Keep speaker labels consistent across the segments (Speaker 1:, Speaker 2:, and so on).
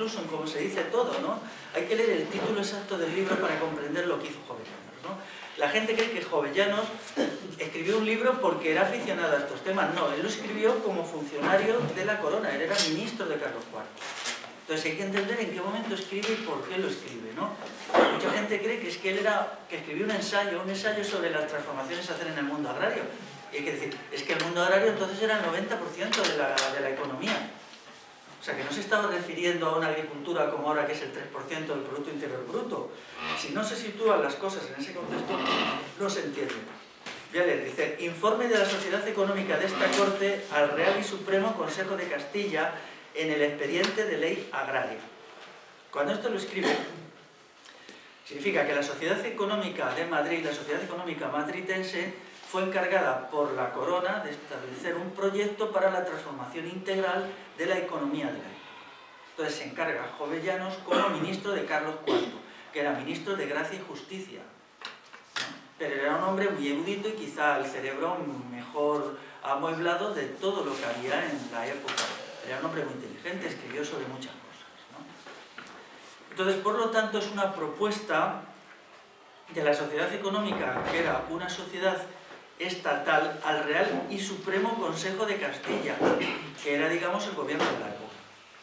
Speaker 1: incluso en cómo se dice todo, ¿no? Hay que leer el título exacto del libro para comprender lo que hizo Jovellanos, ¿no? La gente cree que Jovellanos escribió un libro porque era aficionado a estos temas. No, él lo escribió como funcionario de la corona, él era ministro de Carlos IV. Entonces hay que entender en qué momento escribe y por qué lo escribe, ¿no? Mucha gente cree que es que él escribió un ensayo sobre las transformaciones a hacer en el mundo agrario. Y hay que decir, es que el mundo agrario entonces era el 90% de la economía. O sea, que no se estaba refiriendo a una agricultura como ahora, que es el 3% del Producto Interior Bruto. Si no se sitúan las cosas en ese contexto, no se entiende. Voy a leer, dice, informe de la Sociedad Económica de esta Corte al Real y Supremo Consejo de Castilla en el expediente de ley agraria. Cuando esto lo escribe, significa que la Sociedad Económica de Madrid, la Sociedad Económica Matritense, fue encargada por la corona de establecer un proyecto para la transformación integral de la economía de la época. Entonces se encarga Jovellanos como ministro de Carlos IV, que era ministro de Gracia y Justicia. Pero era un hombre muy erudito y quizá el cerebro mejor amueblado de todo lo que había en la época. Era un hombre muy inteligente, escribió sobre muchas cosas, ¿no? Entonces, por lo tanto, es una propuesta de la sociedad económica, que era una sociedad estatal, al Real y Supremo Consejo de Castilla, que era, digamos, el gobierno de la época.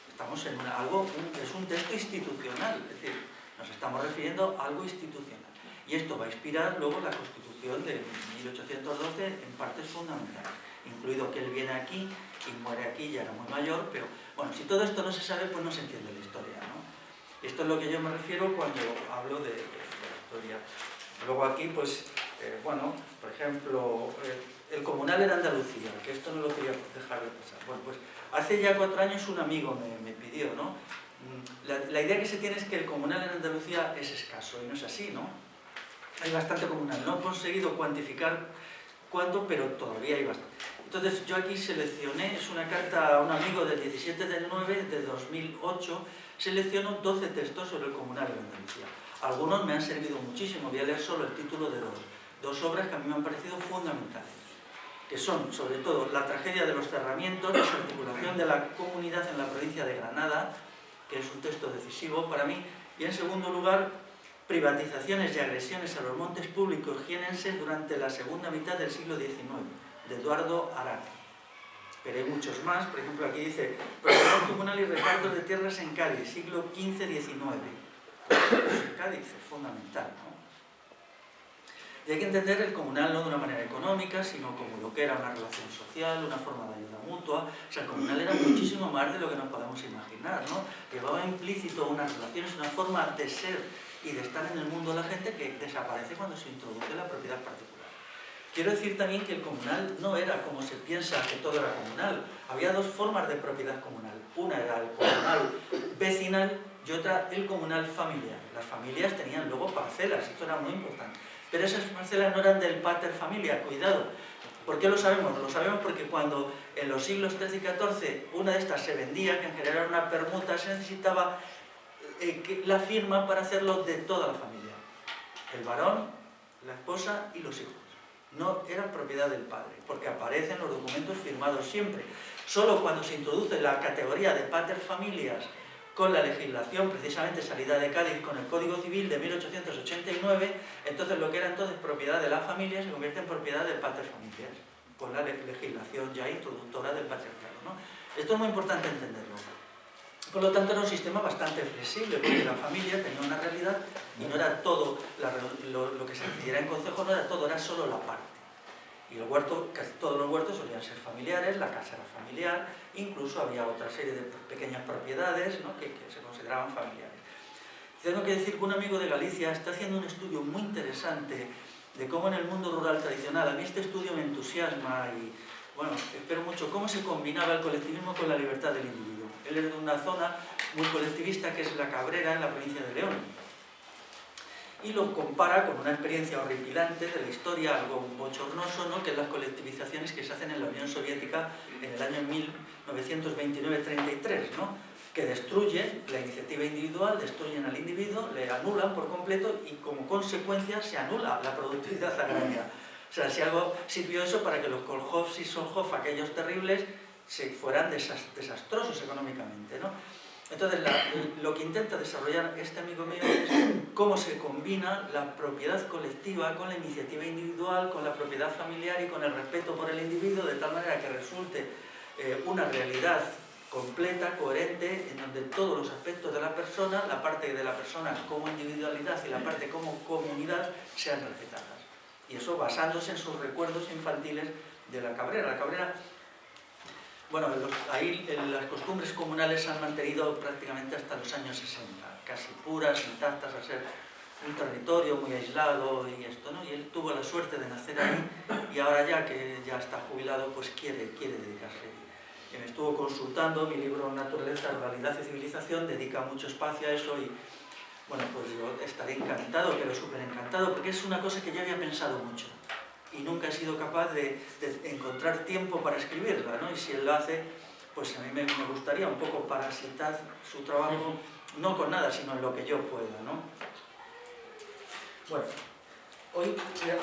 Speaker 1: Estamos en es un texto institucional, es decir, nos estamos refiriendo a algo institucional. Y esto va a inspirar luego la Constitución de 1812 en partes fundamentales, incluido que él viene aquí y muere aquí, ya era muy mayor, pero bueno, si todo esto no se sabe, pues no se entiende la historia, ¿no? Esto es lo que yo me refiero cuando hablo de la historia. Luego aquí, pues, bueno, por ejemplo, el comunal en Andalucía, que esto no lo quería dejar de pasar. Bueno, pues hace ya 4 años un amigo me pidió, ¿no? La idea que se tiene es que el comunal en Andalucía es escaso, y no es así, ¿no? Hay bastante comunal. No he conseguido cuantificar cuánto, pero todavía hay bastante. Entonces yo aquí seleccioné, es una carta a un amigo del 17 del 9 de 2008, selecciono 12 textos sobre el comunal en Andalucía. Algunos me han servido muchísimo, voy a leer solo el título de dos obras que a mí me han parecido fundamentales, que son, sobre todo, La tragedia de los cerramientos, Desarticulación de la comunidad en la provincia de Granada, que es un texto decisivo para mí, y en segundo lugar, Privatizaciones y agresiones a los montes públicos jienenses durante la segunda mitad del siglo XIX, de Eduardo Araque. Pero hay muchos más, por ejemplo aquí dice, Propiedad comunal y repartos de tierras en Cádiz, siglo XV-XIX. Cádiz es fundamental, ¿no? Y hay que entender el comunal no de una manera económica, sino como lo que era una relación social, una forma de ayuda mutua. O sea, el comunal era muchísimo más de lo que nos podemos imaginar, ¿no? Llevaba implícito unas relaciones, una forma de ser y de estar en el mundo de la gente que desaparece cuando se introduce la propiedad particular. Quiero decir también que el comunal no era como se piensa que todo era comunal. Había dos formas de propiedad comunal. Una era el comunal vecinal y otra el comunal familiar. Las familias tenían luego parcelas, esto era muy importante. Pero esas parcelas no eran del pater familia, cuidado. ¿Por qué lo sabemos? Lo sabemos porque cuando en los siglos XIII y XIV una de estas se vendía, que en general era una permuta, se necesitaba la firma para hacerlo de toda la familia. El varón, la esposa y los hijos. No eran propiedad del padre, porque aparecen los documentos firmados siempre. Solo cuando se introduce la categoría de pater familias con la legislación precisamente salida de Cádiz con el Código Civil de 1889, entonces lo que era entonces propiedad de la familia se convierte en propiedad del pater familias, con la legislación ya introductora del patriarcado, ¿no? Esto es muy importante entenderlo. Por lo tanto, era un sistema bastante flexible, porque la familia tenía una realidad y no era todo, lo que se decidiera en concejo no era todo, era solo la parte. Y el huerto, casi todos los huertos solían ser familiares, la casa era familiar, incluso había otra serie de pequeñas propiedades, ¿no?, que se consideraban familiares. Tengo que decir que un amigo de Galicia está haciendo un estudio muy interesante de cómo en el mundo rural tradicional, a mí este estudio me entusiasma y, bueno, espero mucho cómo se combinaba el colectivismo con la libertad del individuo. Él es de una zona muy colectivista que es La Cabrera, en la provincia de León. Y lo compara con una experiencia horripilante de la historia, algo bochornoso, ¿no?, que es las colectivizaciones que se hacen en la Unión Soviética en el año 1929-33, ¿no?, que destruyen la iniciativa individual, destruyen al individuo, le anulan por completo y como consecuencia se anula la productividad agraria. O sea, si algo sirvió eso para que los Kolkhovs y Solhov, aquellos terribles, se fueran desastrosos económicamente, ¿no? Entonces, lo que intenta desarrollar este amigo mío es cómo se combina la propiedad colectiva con la iniciativa individual, con la propiedad familiar y con el respeto por el individuo, de tal manera que resulte una realidad completa, coherente, en donde todos los aspectos de la persona, la parte de la persona como individualidad y la parte como comunidad, sean respetadas. Y eso basándose en sus recuerdos infantiles de la Cabrera. La Cabrera, bueno, ahí las costumbres comunales se han mantenido prácticamente hasta los años 60, casi puras, intactas, al ser un territorio muy aislado y esto, ¿no? Y él tuvo la suerte de nacer ahí y ahora ya que ya está jubilado, pues quiere dedicarse. Me estuvo consultando, mi libro Naturaleza, Realidad y Civilización dedica mucho espacio a eso y, bueno, pues yo estaré encantado, pero súper encantado, porque es una cosa que yo había pensado mucho y nunca he sido capaz de encontrar tiempo para escribirla, ¿no? Y si él lo hace, pues a mí me gustaría un poco parasitar su trabajo, no con nada, sino en lo que yo pueda, ¿no? Bueno,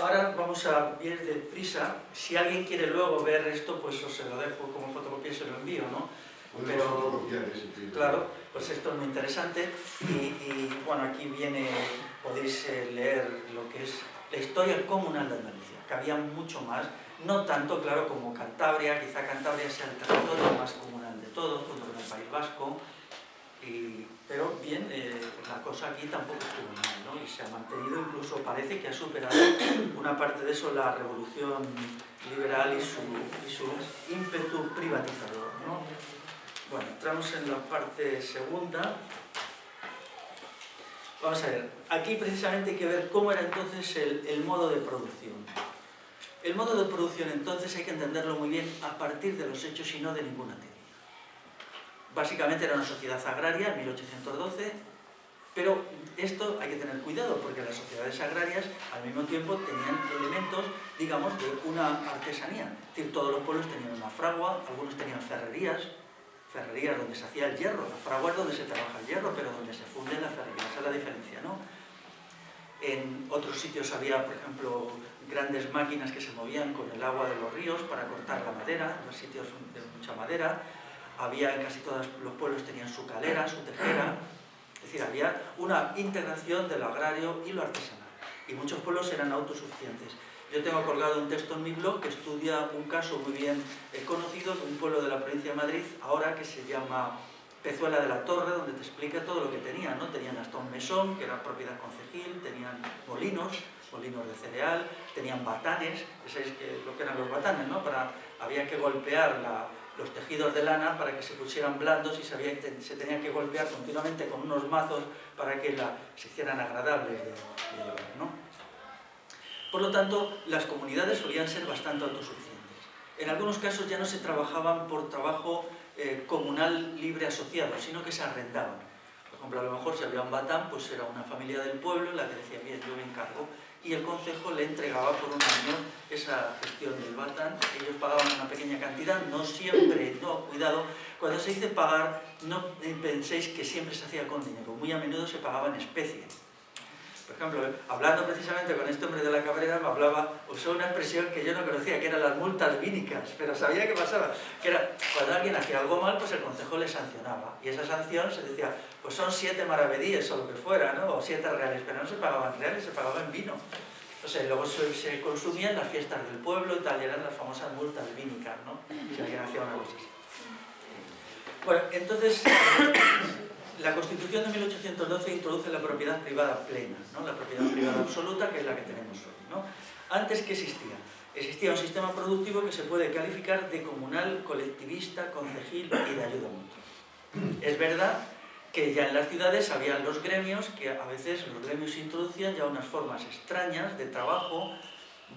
Speaker 1: ahora vamos a ir deprisa. Si alguien quiere luego ver esto, pues os se lo dejo como fotocopia y se lo envío, ¿no? Pero, claro, pues esto es muy interesante y bueno, aquí viene, podéis leer lo que es la historia comunal de Andalucía, que había mucho más, no tanto, claro, como Cantabria, quizá Cantabria sea el territorio más comunal de todo, junto con el País Vasco, pero bien, la cosa aquí tampoco estuvo mal, ¿no? Y se ha mantenido, incluso parece que ha superado una parte de eso la revolución liberal y su ímpetu privatizador, ¿no? Bueno, entramos en la parte segunda. Vamos a ver, aquí precisamente hay que ver cómo era entonces el modo de producción. El modo de producción entonces hay que entenderlo muy bien a partir de los hechos y no de ninguna teoría. Básicamente era una sociedad agraria en 1812, pero esto hay que tener cuidado porque las sociedades agrarias al mismo tiempo tenían elementos, digamos, de una artesanía. Es decir, todos los pueblos tenían una fragua, algunos tenían ferrerías donde se hacía el hierro. La fragua es donde se trabaja el hierro, pero donde se funde la ferrería. Esa es la diferencia, ¿no? En otros sitios había, por ejemplo, grandes máquinas que se movían con el agua de los ríos para cortar la madera, en los sitios de mucha madera. Había, en casi todos los pueblos tenían su calera, su tejera. Es decir, había una integración de lo agrario y lo artesanal. Y muchos pueblos eran autosuficientes. Yo tengo colgado un texto en mi blog que estudia un caso muy bien conocido de un pueblo de la provincia de Madrid, ahora que se llama Pezuela de la Torre, donde te explica todo lo que tenían, ¿no? Tenían hasta un mesón, que era propiedad concejil, tenían molinos de cereal, tenían batanes, ¿sabéis lo que eran los batanes, no? Había que golpear los tejidos de lana para que se pusieran blandos y se tenían que golpear continuamente con unos mazos para que se hicieran agradables de llevar, ¿no? Por lo tanto, las comunidades solían ser bastante autosuficientes. En algunos casos ya no se trabajaban por trabajo comunal libre asociado, sino que se arrendaban. Por ejemplo, a lo mejor si había un batán, pues era una familia del pueblo la que decía, bien, yo me encargo, y el concejo le entregaba por un año esa gestión del batán. Ellos pagaban una pequeña cantidad, no siempre, no, cuidado, cuando se dice pagar, no penséis que siempre se hacía con dinero, muy a menudo se pagaba en especie. Por ejemplo, hablando precisamente con este hombre de la Cabrera, usó una expresión que yo no conocía, que eran las multas vínicas, pero sabía qué pasaba, que era cuando alguien hacía algo mal, pues el concejo le sancionaba, y esa sanción se decía, pues son 7 maravedíes o lo que fuera, ¿no? O 7 reales, pero no se pagaban reales, se pagaba en vino. O sea, luego se consumían las fiestas del pueblo y tal, y eran las famosas multas vínicas, ¿no? Si alguien hacía una cosa así. Bueno, entonces, la Constitución de 1812 introduce la propiedad privada plena, ¿no? La propiedad privada absoluta, que es la que tenemos hoy, ¿no? Antes, ¿qué existía? Existía un sistema productivo que se puede calificar de comunal, colectivista, concejil y de ayuda mutua. Es verdad que ya en las ciudades había los gremios, que a veces los gremios introducían ya unas formas extrañas de trabajo,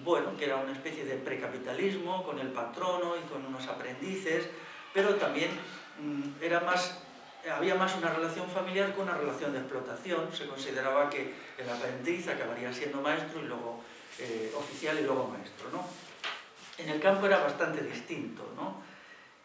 Speaker 1: bueno, que era una especie de precapitalismo con el patrono y con unos aprendices, pero también había más una relación familiar que una relación de explotación. Se consideraba que el aprendiz acabaría siendo maestro y luego oficial y luego maestro, ¿no? En el campo era bastante distinto, ¿no?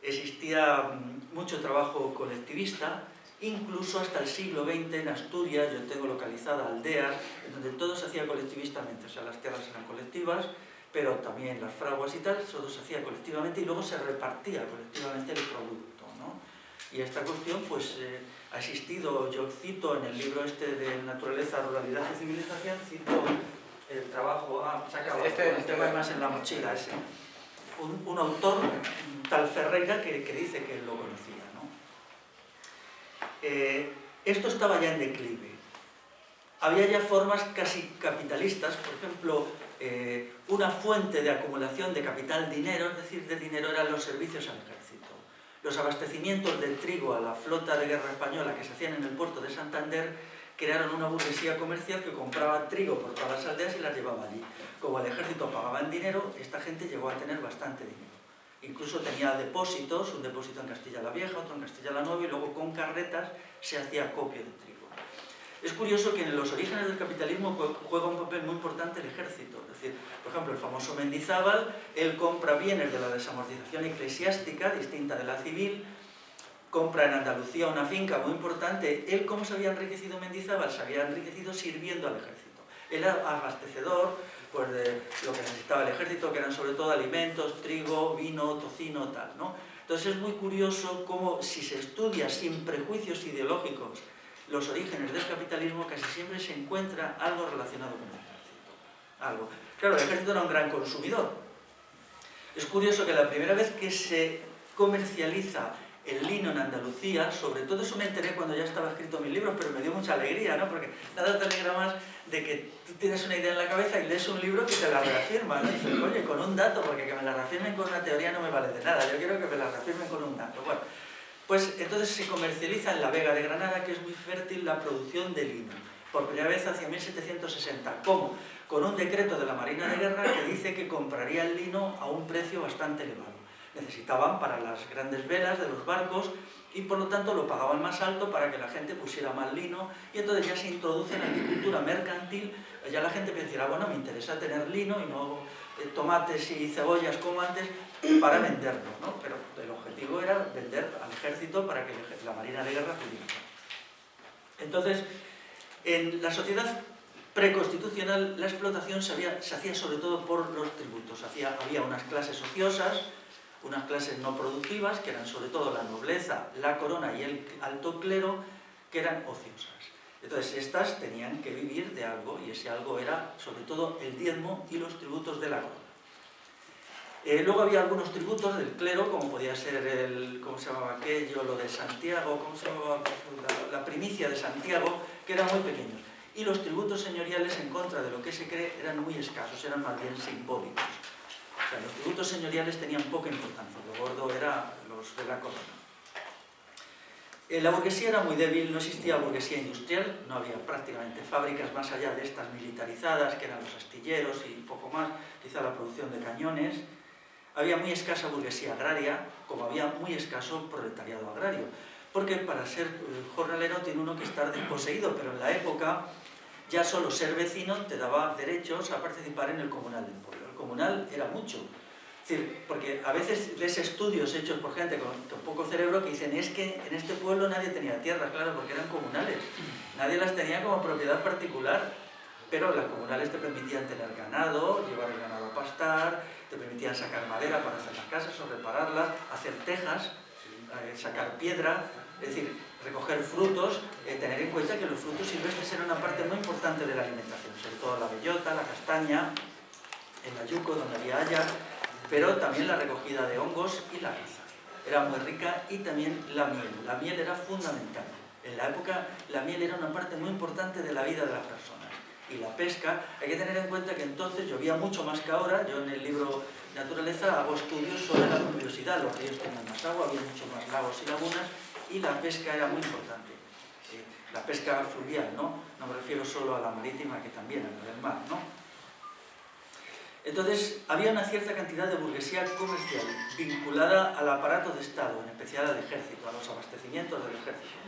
Speaker 1: Existía mucho trabajo colectivista, incluso hasta el siglo XX en Asturias. Yo tengo localizada aldeas en donde todo se hacía colectivistamente, o sea, las tierras eran colectivas, pero también las fraguas y tal, todo se hacía colectivamente y luego se repartía colectivamente el producto, ¿no? Y esta cuestión pues ha existido, yo cito en el libro este de Naturaleza, Ruralidad y Civilización, cito el trabajo, se acaba, tengo además en la mochila ese, un autor, tal Ferreira, que dice que él lo conocía, ¿no? Esto estaba ya en declive. Había ya formas casi capitalistas, por ejemplo, una fuente de acumulación de capital dinero, es decir, de dinero, eran los servicios al ejército. Los abastecimientos de trigo a la flota de guerra española que se hacían en el puerto de Santander crearon una burguesía comercial que compraba trigo por todas las aldeas y las llevaba allí. Como el ejército pagaba en dinero, esta gente llegó a tener bastante dinero. Incluso tenía depósitos, un depósito en Castilla la Vieja, otro en Castilla la Nueva, y luego con carretas se hacía acopio de trigo. Es curioso que en los orígenes del capitalismo juega un papel muy importante el ejército. Es decir, por ejemplo, el famoso Mendizábal, él compra bienes de la desamortización eclesiástica, distinta de la civil, compra en Andalucía una finca muy importante. Él, ¿cómo se había enriquecido Mendizábal? Se había enriquecido sirviendo al ejército. Él era abastecedor pues, de lo que necesitaba el ejército, que eran sobre todo alimentos, trigo, vino, tocino, tal, ¿no? Entonces es muy curioso cómo, si se estudia sin prejuicios ideológicos los orígenes del capitalismo, casi siempre se encuentra algo relacionado con el ejército. Algo. Claro, el ejército era un gran consumidor. Es curioso que la primera vez que se comercializa el lino en Andalucía, sobre todo eso me enteré cuando ya estaba escrito mis libros, pero me dio mucha alegría, ¿no? Porque nada te alegra más de que tú tienes una idea en la cabeza y lees un libro que te la reafirma, ¿no? Y dices, oye, con un dato, porque que me la reafirmen con una teoría no me vale de nada, yo quiero que me la reafirmen con un dato. Bueno, pues entonces se comercializa en la Vega de Granada, que es muy fértil, la producción de lino. Por primera vez hacia 1760. ¿Cómo? Con un decreto de la Marina de Guerra que dice que compraría el lino a un precio bastante elevado. Necesitaban para las grandes velas de los barcos y por lo tanto lo pagaban más alto para que la gente pusiera más lino, y entonces ya se introduce en la agricultura mercantil. Ya la gente pensará, bueno, me interesa tener lino y no tomates y cebollas como antes para venderlo, ¿no? Pero el objetivo era vender al ejército para que la Marina de Guerra pudiera. Entonces, en la sociedad preconstitucional la explotación se hacía sobre todo por los tributos. Había unas clases ociosas, unas clases no productivas, que eran sobre todo la nobleza, la corona y el alto clero, que eran ociosas. Entonces estas tenían que vivir de algo, y ese algo era sobre todo el diezmo y los tributos de la corona. Luego había algunos tributos del clero, como podía ser el, ¿cómo se llamaba aquello? Lo de Santiago, ¿cómo se llamaba? La primicia de Santiago, que eran muy pequeños. Y los tributos señoriales, en contra de lo que se cree, eran muy escasos, eran más bien simbólicos. O sea, los tributos señoriales tenían poca importancia, lo gordo era los de la corona. La burguesía era muy débil, no existía burguesía industrial, no había prácticamente fábricas más allá de estas militarizadas, que eran los astilleros y poco más, quizá la producción de cañones. Había muy escasa burguesía agraria, como había muy escaso proletariado agrario, porque para ser jornalero tiene uno que estar desposeído, pero en la época ya solo ser vecino te daba derechos a participar en el comunal del pueblo. El comunal era mucho. Es decir, porque a veces ves estudios hechos por gente con poco cerebro que dicen, es que en este pueblo nadie tenía tierra, claro, porque eran comunales. Nadie las tenía como propiedad particular, pero las comunales te permitían tener ganado, llevar el ganado a pastar, te permitían sacar madera para hacer las casas o repararlas, hacer tejas, sacar piedra, es decir, recoger frutos, tener en cuenta que los frutos silvestres eran una parte muy importante de la alimentación, sobre todo la bellota, la castaña, el ayuco, donde había haya, pero también la recogida de hongos y la caza. Era muy rica, y también la miel. La miel era fundamental. En la época la miel era una parte muy importante de la vida de las personas. Y la pesca, hay que tener en cuenta que entonces llovía mucho más que ahora. Yo en el libro Naturaleza hago estudios sobre la pluviosidad. Los ríos tenían más agua, había mucho más lagos y lagunas, y la pesca era muy importante. La pesca fluvial, ¿no? No me refiero solo a la marítima, que también a la del mar, ¿no? Entonces, había una cierta cantidad de burguesía comercial vinculada al aparato de Estado, en especial al ejército, a los abastecimientos del ejército.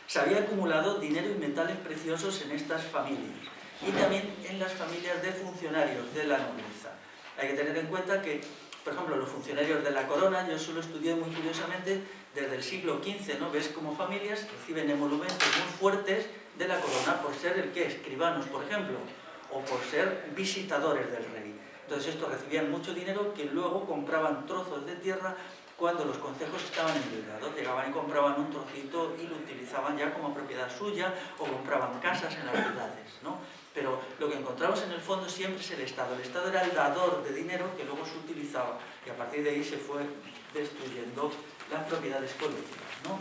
Speaker 1: Se había acumulado dinero y metales preciosos en estas familias, y también en las familias de funcionarios de la nobleza. Hay que tener en cuenta que, por ejemplo, los funcionarios de la corona, yo eso lo estudié muy curiosamente desde el siglo XV, ¿no? Ves cómo familias reciben emolumentos muy fuertes de la corona por ser el que escribanos, por ejemplo, o por ser visitadores del rey. Entonces estos recibían mucho dinero que luego compraban trozos de tierra cuando los concejos estaban endeudados. Llegaban y compraban un trocito y lo utilizaban ya como propiedad suya o compraban casas en las ciudades, ¿no? Pero lo que encontramos en el fondo siempre es el Estado. El Estado era el dador de dinero que luego se utilizaba y a partir de ahí se fue destruyendo las propiedades colectivas, ¿no?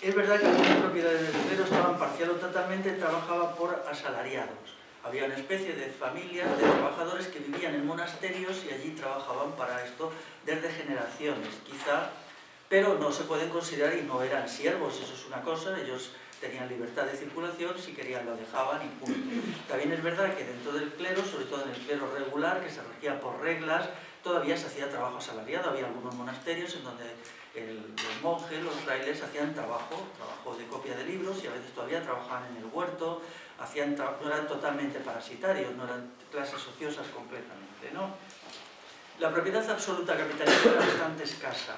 Speaker 1: Es verdad que algunas propiedades del clero estaban parcial o totalmente trabajaban por asalariados. Había una especie de familias de trabajadores que vivían en monasterios y allí trabajaban para esto desde generaciones, quizá, pero no se pueden considerar y no eran siervos, eso es una cosa, ellos tenían libertad de circulación, si querían lo dejaban y punto. También es verdad que dentro del clero, sobre todo en el clero regular, que se regía por reglas, todavía se hacía trabajo asalariado. Había algunos monasterios en donde los monjes, los frailes hacían trabajo de copia de libros y a veces todavía trabajaban en el huerto, no eran totalmente parasitarios, no eran clases ociosas completamente, ¿no? La propiedad absoluta capitalista era bastante escasa,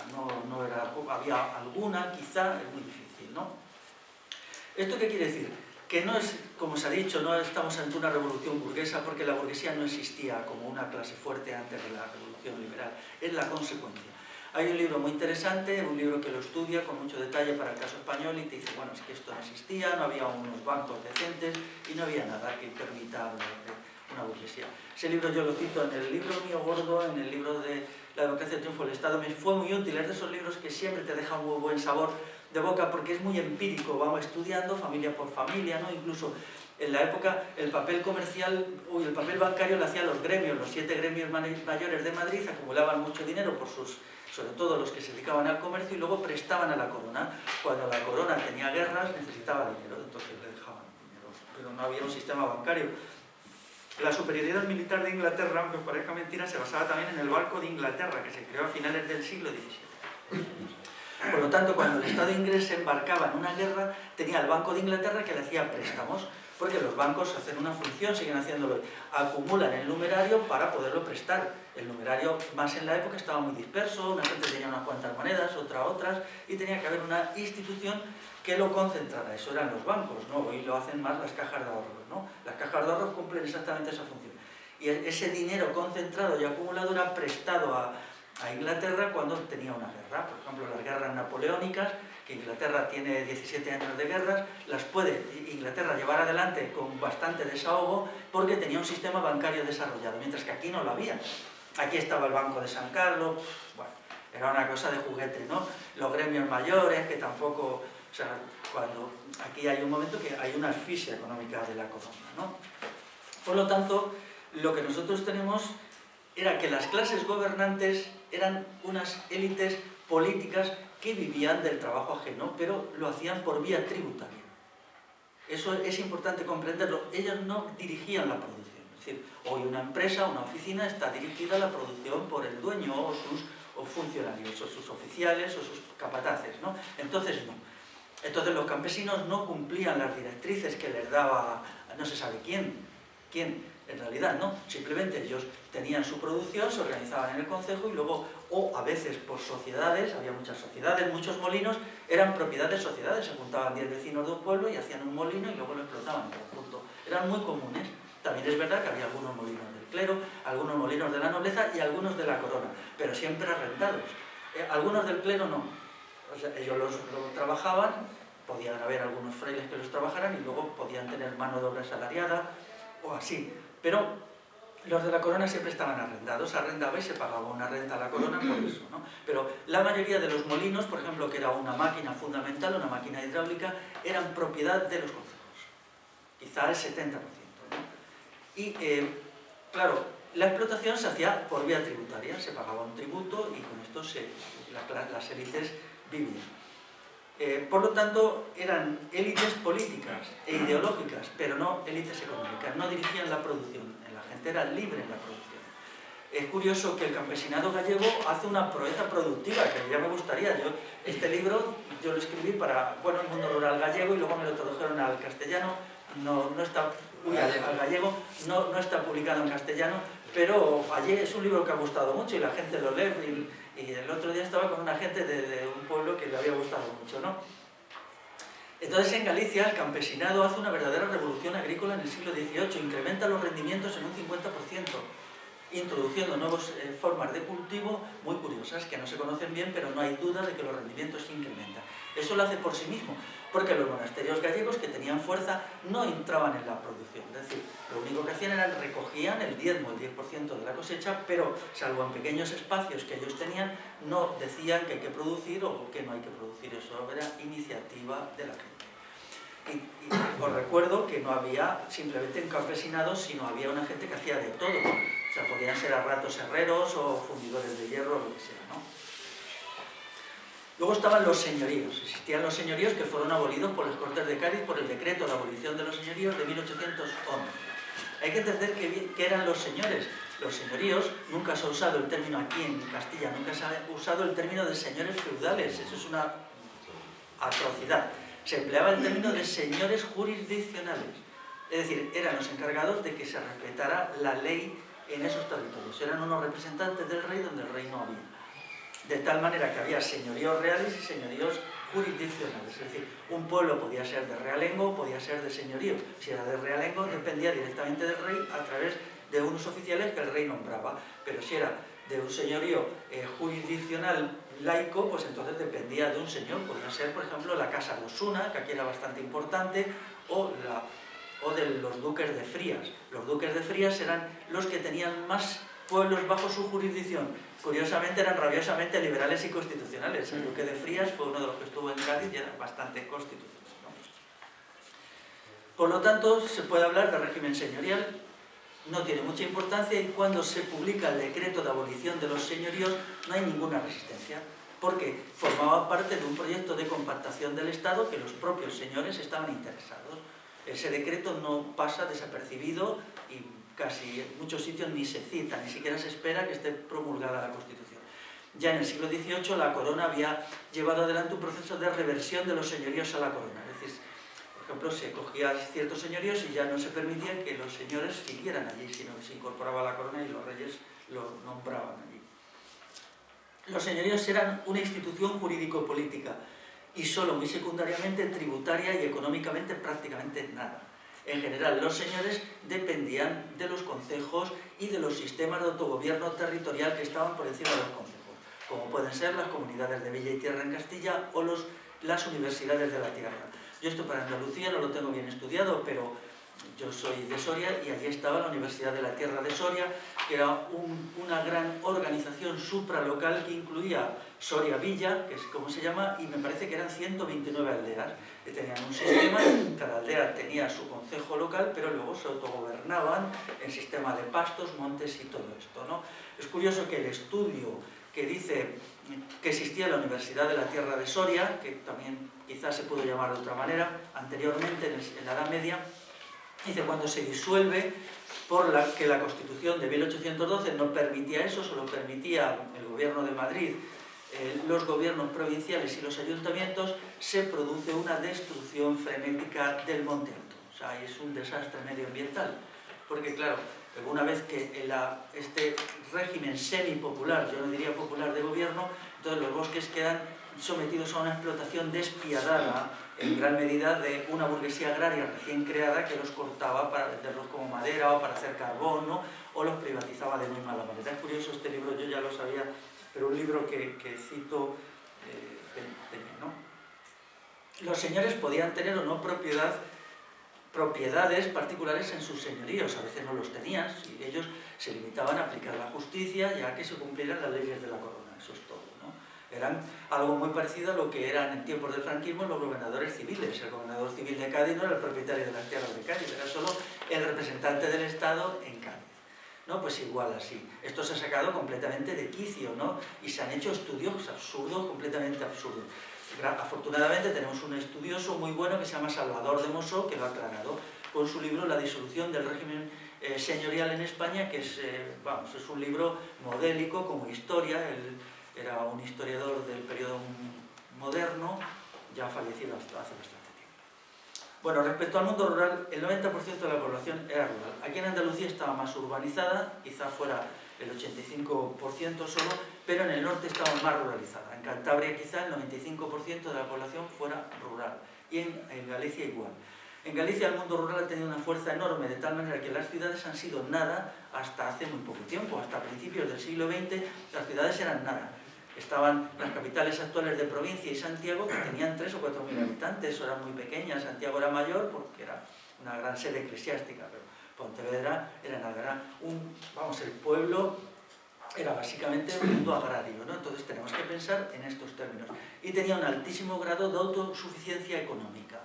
Speaker 1: había alguna, quizá, es muy difícil, ¿no? ¿Esto qué quiere decir? Que no es, como se ha dicho, no estamos ante una revolución burguesa porque la burguesía no existía como una clase fuerte antes de la revolución liberal, es la consecuencia. Hay un libro muy interesante, un libro que lo estudia con mucho detalle para el caso español y te dice, bueno, es que esto no existía, no había unos bancos decentes y no había nada que permita una burguesía. Ese libro yo lo cito en el libro mío gordo, en el libro de La democracia, el triunfo del Estado, me fue muy útil, es de esos libros que siempre te dejan un buen sabor de boca porque es muy empírico, vamos estudiando familia por familia, ¿no? Incluso en la época el papel comercial el papel bancario lo hacían los gremios, los 7 gremios mayores de Madrid acumulaban mucho dinero sobre todo los que se dedicaban al comercio y luego prestaban a la corona. Cuando la corona tenía guerras necesitaba dinero, entonces le dejaban dinero, pero no había un sistema bancario. La superioridad militar de Inglaterra, aunque parezca mentira, se basaba también en el Banco de Inglaterra, que se creó a finales del siglo XVII. Por lo tanto, cuando el Estado inglés se embarcaba en una guerra, tenía el Banco de Inglaterra que le hacía préstamos, porque los bancos hacen una función, siguen haciéndolo, acumulan el numerario para poderlo prestar. El numerario, más en la época, estaba muy disperso, una gente tenía unas cuantas monedas, otras, y tenía que haber una institución que lo concentrara. Eso eran los bancos, ¿no? Hoy lo hacen más las cajas de ahorros, ¿no? Las cajas de ahorros cumplen exactamente esa función. Y ese dinero concentrado y acumulado era prestado a Inglaterra cuando tenía una guerra. Por ejemplo, las guerras napoleónicas, que Inglaterra tiene 17 años de guerras, las puede Inglaterra llevar adelante con bastante desahogo porque tenía un sistema bancario desarrollado, mientras que aquí no lo había. Aquí estaba el Banco de San Carlos, bueno, era una cosa de juguete, ¿no? Los gremios mayores, que tampoco, o sea, cuando aquí hay un momento que hay una asfixia económica de la corona, ¿no? Por lo tanto, lo que nosotros tenemos era que las clases gobernantes eran unas élites políticas que vivían del trabajo ajeno, pero lo hacían por vía tributaria. Eso es importante comprenderlo. Ellos no dirigían la producción. Es decir, hoy una empresa, una oficina está dirigida a la producción por el dueño o sus funcionarios, o sus oficiales, o sus capataces, ¿no? Entonces no. Entonces los campesinos no cumplían las directrices que les daba no se sabe quién en realidad, ¿no? Simplemente ellos tenían su producción, se organizaban en el concejo y luego, o a veces por sociedades, había muchas sociedades, muchos molinos, eran propiedad de sociedades, se juntaban 10 vecinos de un pueblo y hacían un molino y luego lo explotaban en conjunto. Eran muy comunes. También es verdad que había algunos molinos del clero, algunos molinos de la nobleza y algunos de la corona, pero siempre arrendados. Algunos del clero no. O sea, ellos los trabajaban, podían haber algunos frailes que los trabajaran y luego podían tener mano de obra asalariada o así. Pero los de la corona siempre estaban arrendados, arrendaba y se pagaba una renta a la corona por eso, ¿no? Pero la mayoría de los molinos, por ejemplo, que era una máquina fundamental, una máquina hidráulica, eran propiedad de los concejos, quizá el 70%, ¿no? Y, claro, la explotación se hacía por vía tributaria, se pagaba un tributo y con esto las élites vivían. Por lo tanto, eran élites políticas e ideológicas, pero no élites económicas, no dirigían la producción, la gente era libre en la producción. Es curioso que el campesinado gallego hace una proeza productiva, que ya me gustaría. Este libro yo lo escribí para, bueno, el mundo rural gallego y luego me lo tradujeron al castellano, al gallego, no está publicado en castellano, pero allí es un libro que ha gustado mucho y la gente lo lee. Y el otro día estaba con una gente de un pueblo que le había gustado mucho, ¿no? Entonces en Galicia el campesinado hace una verdadera revolución agrícola en el siglo XVIII, incrementa los rendimientos en un 50% introduciendo nuevas formas de cultivo muy curiosas, que no se conocen bien, pero no hay duda de que los rendimientos se incrementan. Eso lo hace por sí mismo, porque los monasterios gallegos, que tenían fuerza, no entraban en la producción. Es decir, lo único que hacían era recogían el diezmo, el 10% de la cosecha, pero salvo en pequeños espacios que ellos tenían, no decían que hay que producir o que no hay que producir. Eso era iniciativa de la gente. Y os recuerdo que no había simplemente un campesinado, sino había una gente que hacía de todo. O sea, podían ser a ratos herreros o fundidores de hierro o lo que sea, ¿no? Luego estaban los señoríos. Existían los señoríos que fueron abolidos por las Cortes de Cádiz por el decreto de abolición de los señoríos de 1811. Hay que entender qué eran los señores. Los señoríos, nunca se ha usado el término aquí en Castilla, nunca se ha usado el término de señores feudales. Eso es una atrocidad. Se empleaba el término de señores jurisdiccionales. Es decir, eran los encargados de que se respetara la ley en esos territorios. Eran unos representantes del rey donde el rey no había. De tal manera que había señoríos reales y señoríos jurisdiccionales. Es decir, un pueblo podía ser de realengo o podía ser de señorío. Si era de realengo, dependía directamente del rey a través de unos oficiales que el rey nombraba. Pero si era de un señorío jurisdiccional laico, pues entonces dependía de un señor. Podía ser, por ejemplo, la Casa de Osuna, que aquí era bastante importante, o de los duques de Frías. Los duques de Frías eran los que tenían más pueblos bajo su jurisdicción. Curiosamente eran rabiosamente liberales y constitucionales. El duque de Frías fue uno de los que estuvo en Cádiz y era bastante constitucional, ¿no? Por lo tanto, se puede hablar de régimen señorial. No tiene mucha importancia y cuando se publica el decreto de abolición de los señoríos no hay ninguna resistencia, porque formaba parte de un proyecto de compactación del Estado que los propios señores estaban interesados. Ese decreto no pasa desapercibido y casi en muchos sitios ni se cita, ni siquiera se espera que esté promulgada la Constitución. Ya en el siglo XVIII la corona había llevado adelante un proceso de reversión de los señoríos a la corona. Es decir, por ejemplo, se cogían ciertos señoríos y ya no se permitía que los señores siguieran allí, sino que se incorporaba a la corona y los reyes lo nombraban allí. Los señoríos eran una institución jurídico-política y solo muy secundariamente tributaria y económicamente prácticamente nada. En general, los señores dependían de los concejos y de los sistemas de autogobierno territorial que estaban por encima de los concejos, como pueden ser las comunidades de Villa y Tierra en Castilla o las universidades de la tierra. Yo esto para Andalucía no lo tengo bien estudiado, pero yo soy de Soria y allí estaba la Universidad de la Tierra de Soria, que era una gran organización supralocal que incluía Soria Villa, que es como se llama, y me parece que eran 129 aldeas. Que tenían un sistema, cada aldea tenía su concejo local, pero luego se autogobernaban en sistema de pastos, montes y todo esto, ¿no? Es curioso que el estudio que dice que existía la Universidad de la Tierra de Soria, que también quizás se pudo llamar de otra manera, anteriormente en la Edad Media, dice cuando se disuelve que la Constitución de 1812 no permitía eso, solo permitía el gobierno de Madrid, los gobiernos provinciales y los ayuntamientos, se produce una destrucción frenética del Monte Alto. O sea, es un desastre medioambiental. Porque claro, una vez que este régimen semipopular, yo no diría popular de gobierno, entonces los bosques quedan sometidos a una explotación despiadada, en gran medida de una burguesía agraria recién creada que los cortaba para venderlos como madera o para hacer carbón, ¿no? O los privatizaba de muy mala manera. Es curioso este libro, yo ya lo sabía, pero un libro que cito, ¿no? Los señores podían tener o no propiedades particulares en sus señoríos, a veces no los tenían, y ellos se limitaban a aplicar la justicia ya que se cumplieran las leyes de la corona, eso es todo, ¿no? Eran algo muy parecido a lo que eran en tiempos del franquismo los gobernadores civiles. El gobernador civil de Cádiz no era el propietario de las tierras de Cádiz, era solo el representante del Estado en Cádiz, ¿no? Pues igual así. Esto se ha sacado completamente de quicio, ¿no? Y se han hecho estudios absurdos, completamente absurdos. Afortunadamente tenemos un estudioso muy bueno que se llama Salvador de Mosó, que lo ha aclarado con su libro La disolución del régimen señorial en España, que es un libro modélico como historia. Él era un historiador del periodo moderno, ya fallecido hace bastante tiempo. Bueno, respecto al mundo rural, el 90% de la población era rural. Aquí en Andalucía estaba más urbanizada, quizá fuera el 85% solo, pero en el norte estaba más ruralizada. En Cantabria quizá el 95% de la población fuera rural y en Galicia igual. En Galicia el mundo rural ha tenido una fuerza enorme, de tal manera que las ciudades han sido nada hasta hace muy poco tiempo, hasta principios del siglo XX las ciudades eran nada. Estaban las capitales actuales de provincia y Santiago, que tenían 3 o 4 mil habitantes, eran muy pequeñas. Santiago era mayor porque era una gran sede eclesiástica, pero Pontevedra era nada, era el pueblo era básicamente un mundo agrario, ¿no? Entonces tenemos que pensar en estos términos. Y tenía un altísimo grado de autosuficiencia económica.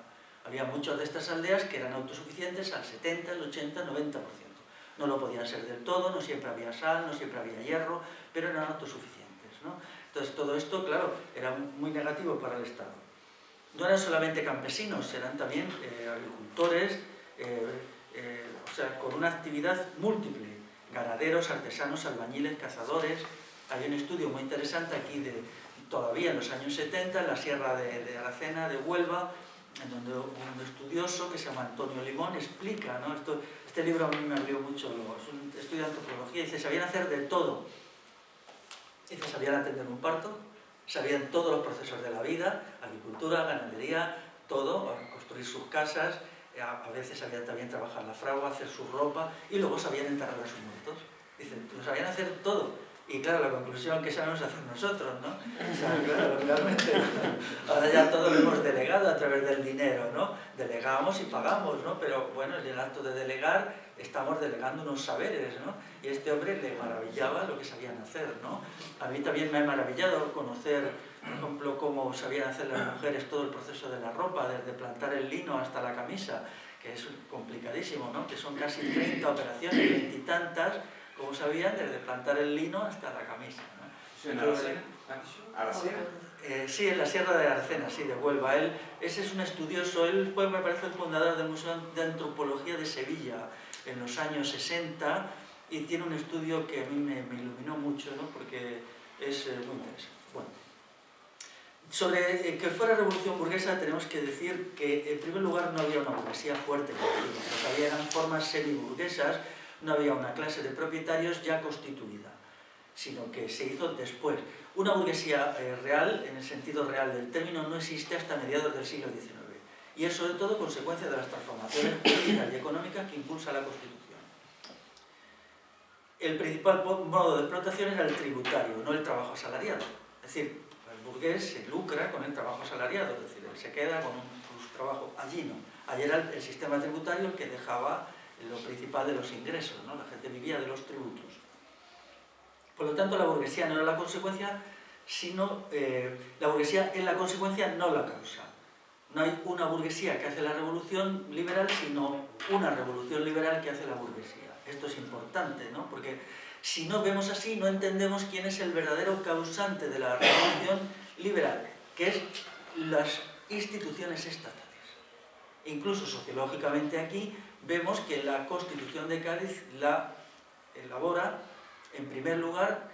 Speaker 1: Había muchas de estas aldeas que eran autosuficientes al 70, el 80, 90%. No lo podían ser del todo, no siempre había sal, no siempre había hierro, pero eran autosuficientes, ¿no? Entonces todo esto, claro, era muy negativo para el Estado. No eran solamente campesinos, eran también agricultores, o sea, con una actividad múltiple. Ganaderos, artesanos, albañiles, cazadores. Hay un estudio muy interesante aquí, todavía en los años 70, en la sierra de Aracena, de Huelva, en donde un estudioso que se llama Antonio Limón explica, ¿no? Este libro a mí me abrió mucho, es un estudio de antropología, dice, sabían hacer de todo. Dice, sabían atender un parto, sabían todos los procesos de la vida, agricultura, ganadería, todo, construir sus casas, a veces sabían también trabajar la fragua, hacer su ropa, y luego sabían enterrar a sus muertos. Dicen, lo sabían hacer todo. Y claro, la conclusión que sabemos hacer nosotros, ¿no? O sea, claro, realmente, ahora ya todo lo hemos delegado a través del dinero, ¿no? Delegamos y pagamos, ¿no? Pero bueno, en el acto de delegar estamos delegando unos saberes, ¿no? Y a este hombre le maravillaba lo que sabían hacer, ¿no? A mí también me ha maravillado conocer, por ejemplo, cómo sabían hacer las mujeres todo el proceso de la ropa, desde plantar el lino hasta la camisa, que es complicadísimo, ¿no? Que son casi 30 operaciones, 20 y tantas, como sabían, desde plantar el lino hasta la camisa, ¿no?
Speaker 2: ¿En Aracena? ¿Aracena?
Speaker 1: Sí, en la sierra de Aracena, sí, de Huelva. Ese es un estudioso, él fue, me parece, el fundador del Museo de Antropología de Sevilla en los años 60 y tiene un estudio que a mí me iluminó mucho, ¿no? Porque es muy interesante. Bueno, sobre que fuera revolución burguesa tenemos que decir que en primer lugar no había una burguesía fuerte, había eran formas semiburguesas, no había una clase de propietarios ya constituida, sino que se hizo después. Una burguesía real, en el sentido real del término, no existe hasta mediados del siglo XIX. Y es sobre todo consecuencia de las transformaciones políticas y económicas que impulsa la Constitución. El principal modo de explotación era el tributario, no el trabajo asalariado. Es decir, el burgués se lucra con el trabajo asalariado, es decir, él se queda con un trabajo. Allí no. Allí era el sistema tributario el que dejaba lo principal de los ingresos, ¿no? La gente vivía de los tributos. Por lo tanto, la burguesía no era la consecuencia, sino la burguesía es la consecuencia, no la causa. No hay una burguesía que hace la revolución liberal, sino una revolución liberal que hace la burguesía. Esto es importante, ¿no? Porque si no vemos así, no entendemos quién es el verdadero causante de la revolución liberal, que es las instituciones estatales. Incluso sociológicamente aquí vemos que la Constitución de Cádiz la elabora, en primer lugar,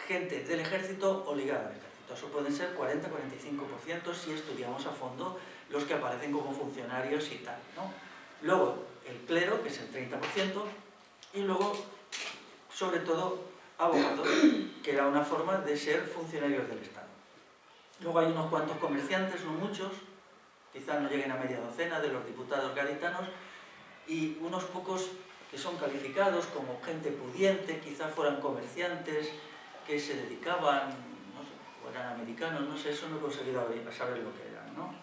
Speaker 1: gente del ejército o ligada al ejército. Eso pueden ser 40-45% si estudiamos a fondo los que aparecen como funcionarios y tal, ¿no? Luego, el clero, que es el 30%, y luego, sobre todo, abogados, que era una forma de ser funcionarios del Estado. Luego hay unos cuantos comerciantes, no muchos, quizás no lleguen a media docena de los diputados gaditanos, y unos pocos que son calificados como gente pudiente, quizás fueran comerciantes que se dedicaban, no sé, o eran americanos, no sé, eso no he conseguido saber lo que eran, ¿no?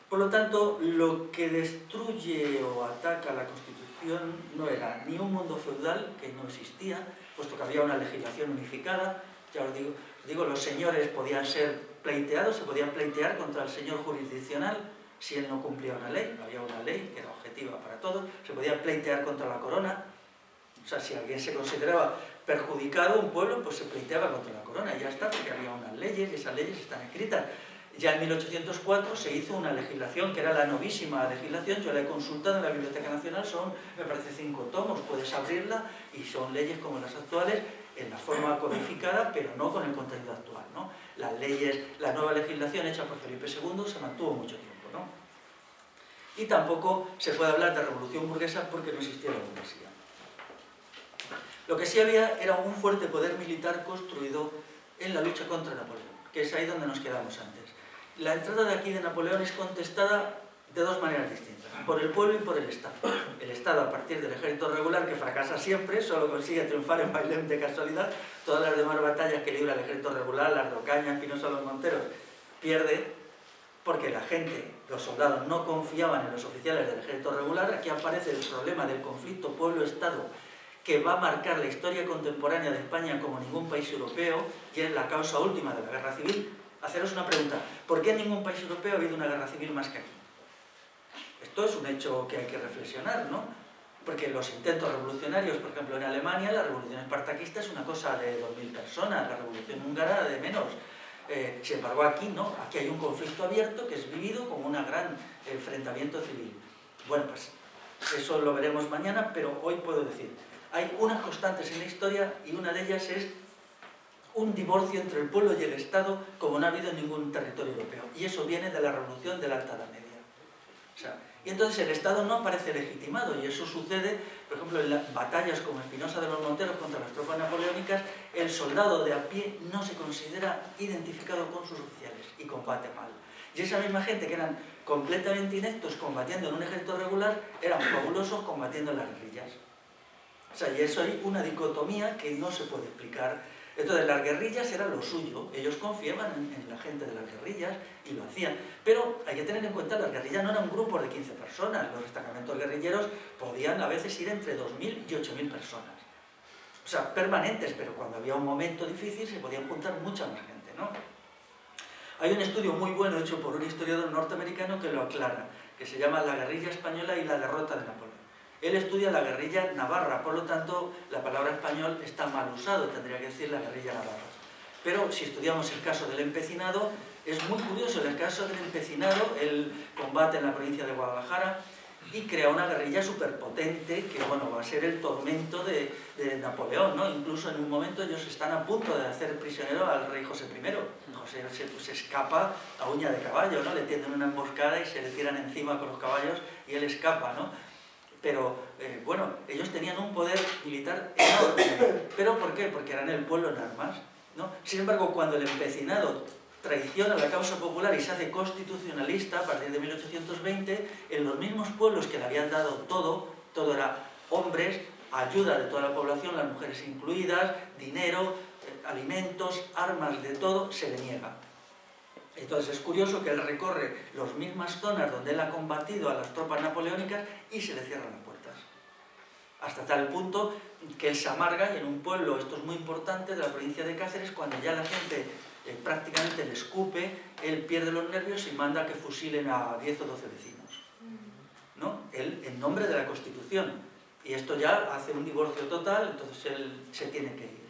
Speaker 1: Por lo tanto, lo que destruye o ataca la Constitución no era ni un mundo feudal, que no existía, puesto que había una legislación unificada. Ya os digo, los señores podían ser pleiteados, se podían pleitear contra el señor jurisdiccional si él no cumplía una ley. Había una ley que era objetiva para todos, se podía pleitear contra la corona. O sea, si alguien se consideraba perjudicado un pueblo, pues se pleiteaba contra la corona y ya está, porque había unas leyes y esas leyes están escritas. Ya en 1804 se hizo una legislación que era la novísima legislación, yo la he consultado en la Biblioteca Nacional, son, me parece, 5 tomos, puedes abrirla y son leyes como las actuales en la forma codificada, pero no con el contenido actual, ¿no? Las leyes, la nueva legislación hecha por Felipe II se mantuvo mucho tiempo, ¿no? Y tampoco se puede hablar de revolución burguesa porque no existía la burguesía. Lo que sí había era un fuerte poder militar construido en la lucha contra Napoleón, que es ahí donde nos quedamos antes. La entrada de aquí de Napoleón es contestada de dos maneras distintas, por el pueblo y por el Estado. El Estado, a partir del ejército regular, que fracasa siempre, solo consigue triunfar en Bailén de casualidad. Todas las demás batallas que libra el ejército regular, las de Ocaña, Espinosa, los Monteros, pierde porque la gente, los soldados, no confiaban en los oficiales del ejército regular. Aquí aparece el problema del conflicto pueblo-Estado, que va a marcar la historia contemporánea de España como ningún país europeo, y es la causa última de la guerra civil. Haceros una pregunta: ¿por qué en ningún país europeo ha habido una guerra civil más que aquí? Esto es un hecho que hay que reflexionar, ¿no? Porque los intentos revolucionarios, por ejemplo en Alemania, la revolución espartaquista es una cosa de 2000 personas, la revolución húngara de menos. Sin embargo aquí no, aquí hay un conflicto abierto que es vivido como un gran enfrentamiento civil. Bueno, pues eso lo veremos mañana, pero hoy puedo decir, hay unas constantes en la historia y una de ellas es un divorcio entre el pueblo y el Estado como no ha habido en ningún territorio europeo. Y eso viene de la revolución de la Alta Edad Media. O sea, y entonces el Estado no aparece legitimado, y eso sucede, por ejemplo, en las batallas como Espinosa de los Monteros contra las tropas napoleónicas. El soldado de a pie no se considera identificado con sus oficiales y combate mal. Y esa misma gente que eran completamente ineptos combatiendo en un ejército regular, eran fabulosos combatiendo en las guerrillas. O sea, y eso hay una dicotomía que no se puede explicar. Entonces las guerrillas eran lo suyo, ellos confiaban en la gente de las guerrillas y lo hacían. Pero hay que tener en cuenta, las guerrillas no eran grupos de 15 personas, los destacamentos guerrilleros podían a veces ir entre 2000 y 8000 personas. O sea, permanentes, pero cuando había un momento difícil se podían juntar mucha más gente, ¿no? Hay un estudio muy bueno hecho por un historiador norteamericano que lo aclara, que se llama La guerrilla española y la derrota de Napoleón. Él estudia la guerrilla navarra, por lo tanto, la palabra español está mal usado, tendría que decir la guerrilla navarra. Pero si estudiamos el caso del empecinado, es muy curioso. En el caso del empecinado, él combate en la provincia de Guadalajara y crea una guerrilla superpotente que, bueno, va a ser el tormento de Napoleón, ¿no? Incluso en un momento ellos están a punto de hacer prisionero al rey José I. José se escapa a uña de caballo, ¿no? Le tienden una emboscada y se le tiran encima con los caballos y él escapa, ¿no? Pero, bueno, ellos tenían un poder militar enorme. ¿Pero por qué? Porque eran el pueblo en armas, ¿no? Sin embargo, cuando el empecinado traiciona la causa popular y se hace constitucionalista a partir de 1820, en los mismos pueblos que le habían dado todo era hombres, ayuda de toda la población, las mujeres incluidas, dinero, alimentos, armas, de todo, se le niega. Entonces es curioso que él recorre las mismas zonas donde él ha combatido a las tropas napoleónicas y se le cierran las puertas. Hasta tal punto que él se amarga, y en un pueblo, esto es muy importante, de la provincia de Cáceres, cuando ya la gente prácticamente le escupe, él pierde los nervios y manda que fusilen a 10 o 12 vecinos, ¿no? Él en nombre de la Constitución. Y esto ya hace un divorcio total, entonces él se tiene que ir.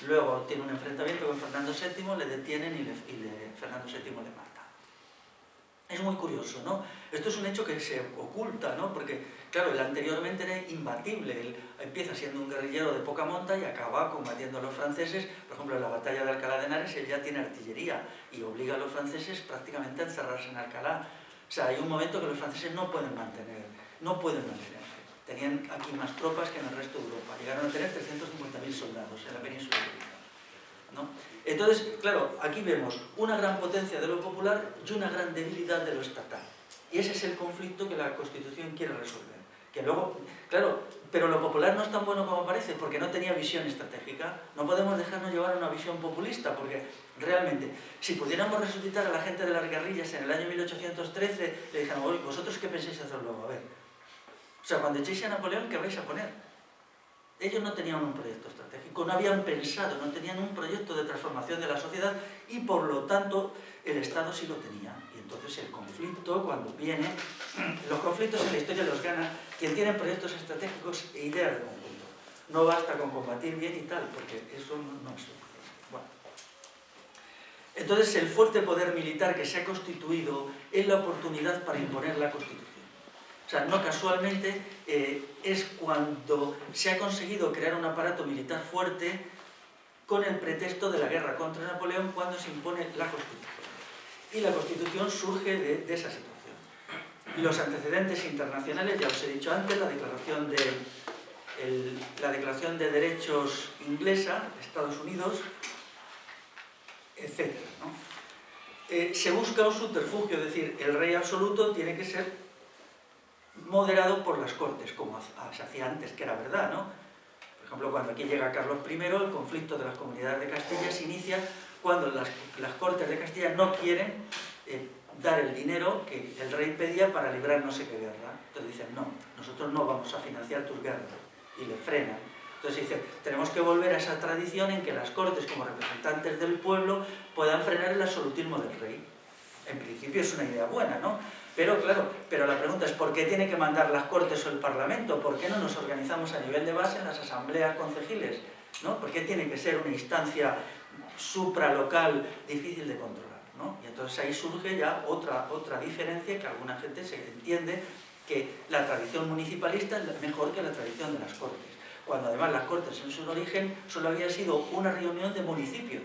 Speaker 1: Luego tiene un enfrentamiento con Fernando VII, le detienen y Fernando VII le mata. Es muy curioso, ¿no? Esto es un hecho que se oculta, ¿no? Porque, claro, él anteriormente era imbatible. Él empieza siendo un guerrillero de poca monta y acaba combatiendo a los franceses. Por ejemplo, en la batalla de Alcalá de Henares él ya tiene artillería y obliga a los franceses prácticamente a encerrarse en Alcalá. O sea, hay un momento que los franceses no pueden mantenerse. Tenían aquí más tropas que en el resto de Europa. Llegaron a tener 350.000 soldados en la península ibérica, ¿no? Entonces, claro, aquí vemos una gran potencia de lo popular y una gran debilidad de lo estatal. Y ese es el conflicto que la Constitución quiere resolver. Que luego, claro, pero lo popular no es tan bueno como parece, porque no tenía visión estratégica. No podemos dejarnos llevar a una visión populista, porque realmente, si pudiéramos resucitar a la gente de las guerrillas en el año 1813, le dijéramos: ¿vosotros qué pensáis hacer luego? A ver. O sea, cuando echéis a Napoleón, ¿qué vais a poner? Ellos no tenían un proyecto estratégico, no habían pensado, no tenían un proyecto de transformación de la sociedad, y por lo tanto el Estado sí lo tenía. Y entonces el conflicto, cuando viene, los conflictos en la historia los gana quien tiene proyectos estratégicos e ideas de conjunto. No basta con combatir bien y tal, porque eso no es suficiente. Bueno. Entonces el fuerte poder militar que se ha constituido es la oportunidad para imponer la Constitución. O sea, no casualmente es cuando se ha conseguido crear un aparato militar fuerte con el pretexto de la guerra contra Napoleón, cuando se impone la Constitución. Y la Constitución surge de esa situación. Los antecedentes internacionales, ya os he dicho antes, la Declaración de Derechos inglesa, Estados Unidos, etc., ¿no? se busca un subterfugio, es decir, el rey absoluto tiene que ser moderado por las cortes, como se hacía antes, que era verdad, ¿no? Por ejemplo, cuando aquí llega Carlos I, el conflicto de las comunidades de Castilla se inicia cuando las cortes de Castilla no quieren dar el dinero que el rey pedía para librar no sé qué guerra. Entonces dicen, no, nosotros no vamos a financiar tus guerras, y le frenan. Entonces dice, tenemos que volver a esa tradición en que las cortes, como representantes del pueblo, puedan frenar el absolutismo del rey. En principio es una idea buena, ¿no? Pero claro, la pregunta es, ¿por qué tiene que mandar las cortes o el parlamento? ¿Por qué no nos organizamos a nivel de base en las asambleas concejiles? ¿No? ¿Por qué tiene que ser una instancia supralocal difícil de controlar? ¿No? Y entonces ahí surge ya otra diferencia, que alguna gente se entiende que la tradición municipalista es mejor que la tradición de las cortes, cuando además las cortes en su origen solo había sido una reunión de municipios.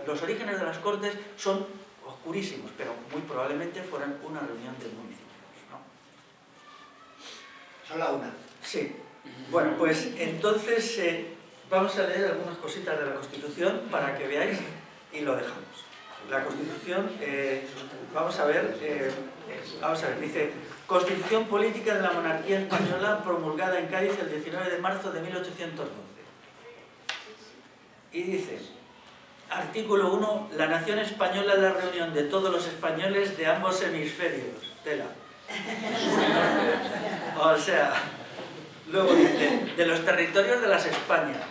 Speaker 1: Los orígenes de las cortes son oscurísimos, pero muy probablemente fueran una reunión de municipios, ¿no?
Speaker 3: Solo una.
Speaker 1: Sí. Bueno, pues entonces vamos a leer algunas cositas de la Constitución para que veáis y lo dejamos. La Constitución, vamos a ver, dice: Constitución Política de la Monarquía Española promulgada en Cádiz el 19 de marzo de 1812. Y dice, artículo 1, la nación española es la reunión de todos los españoles de ambos hemisferios. Tela. O sea, luego dice, de los territorios de las Españas.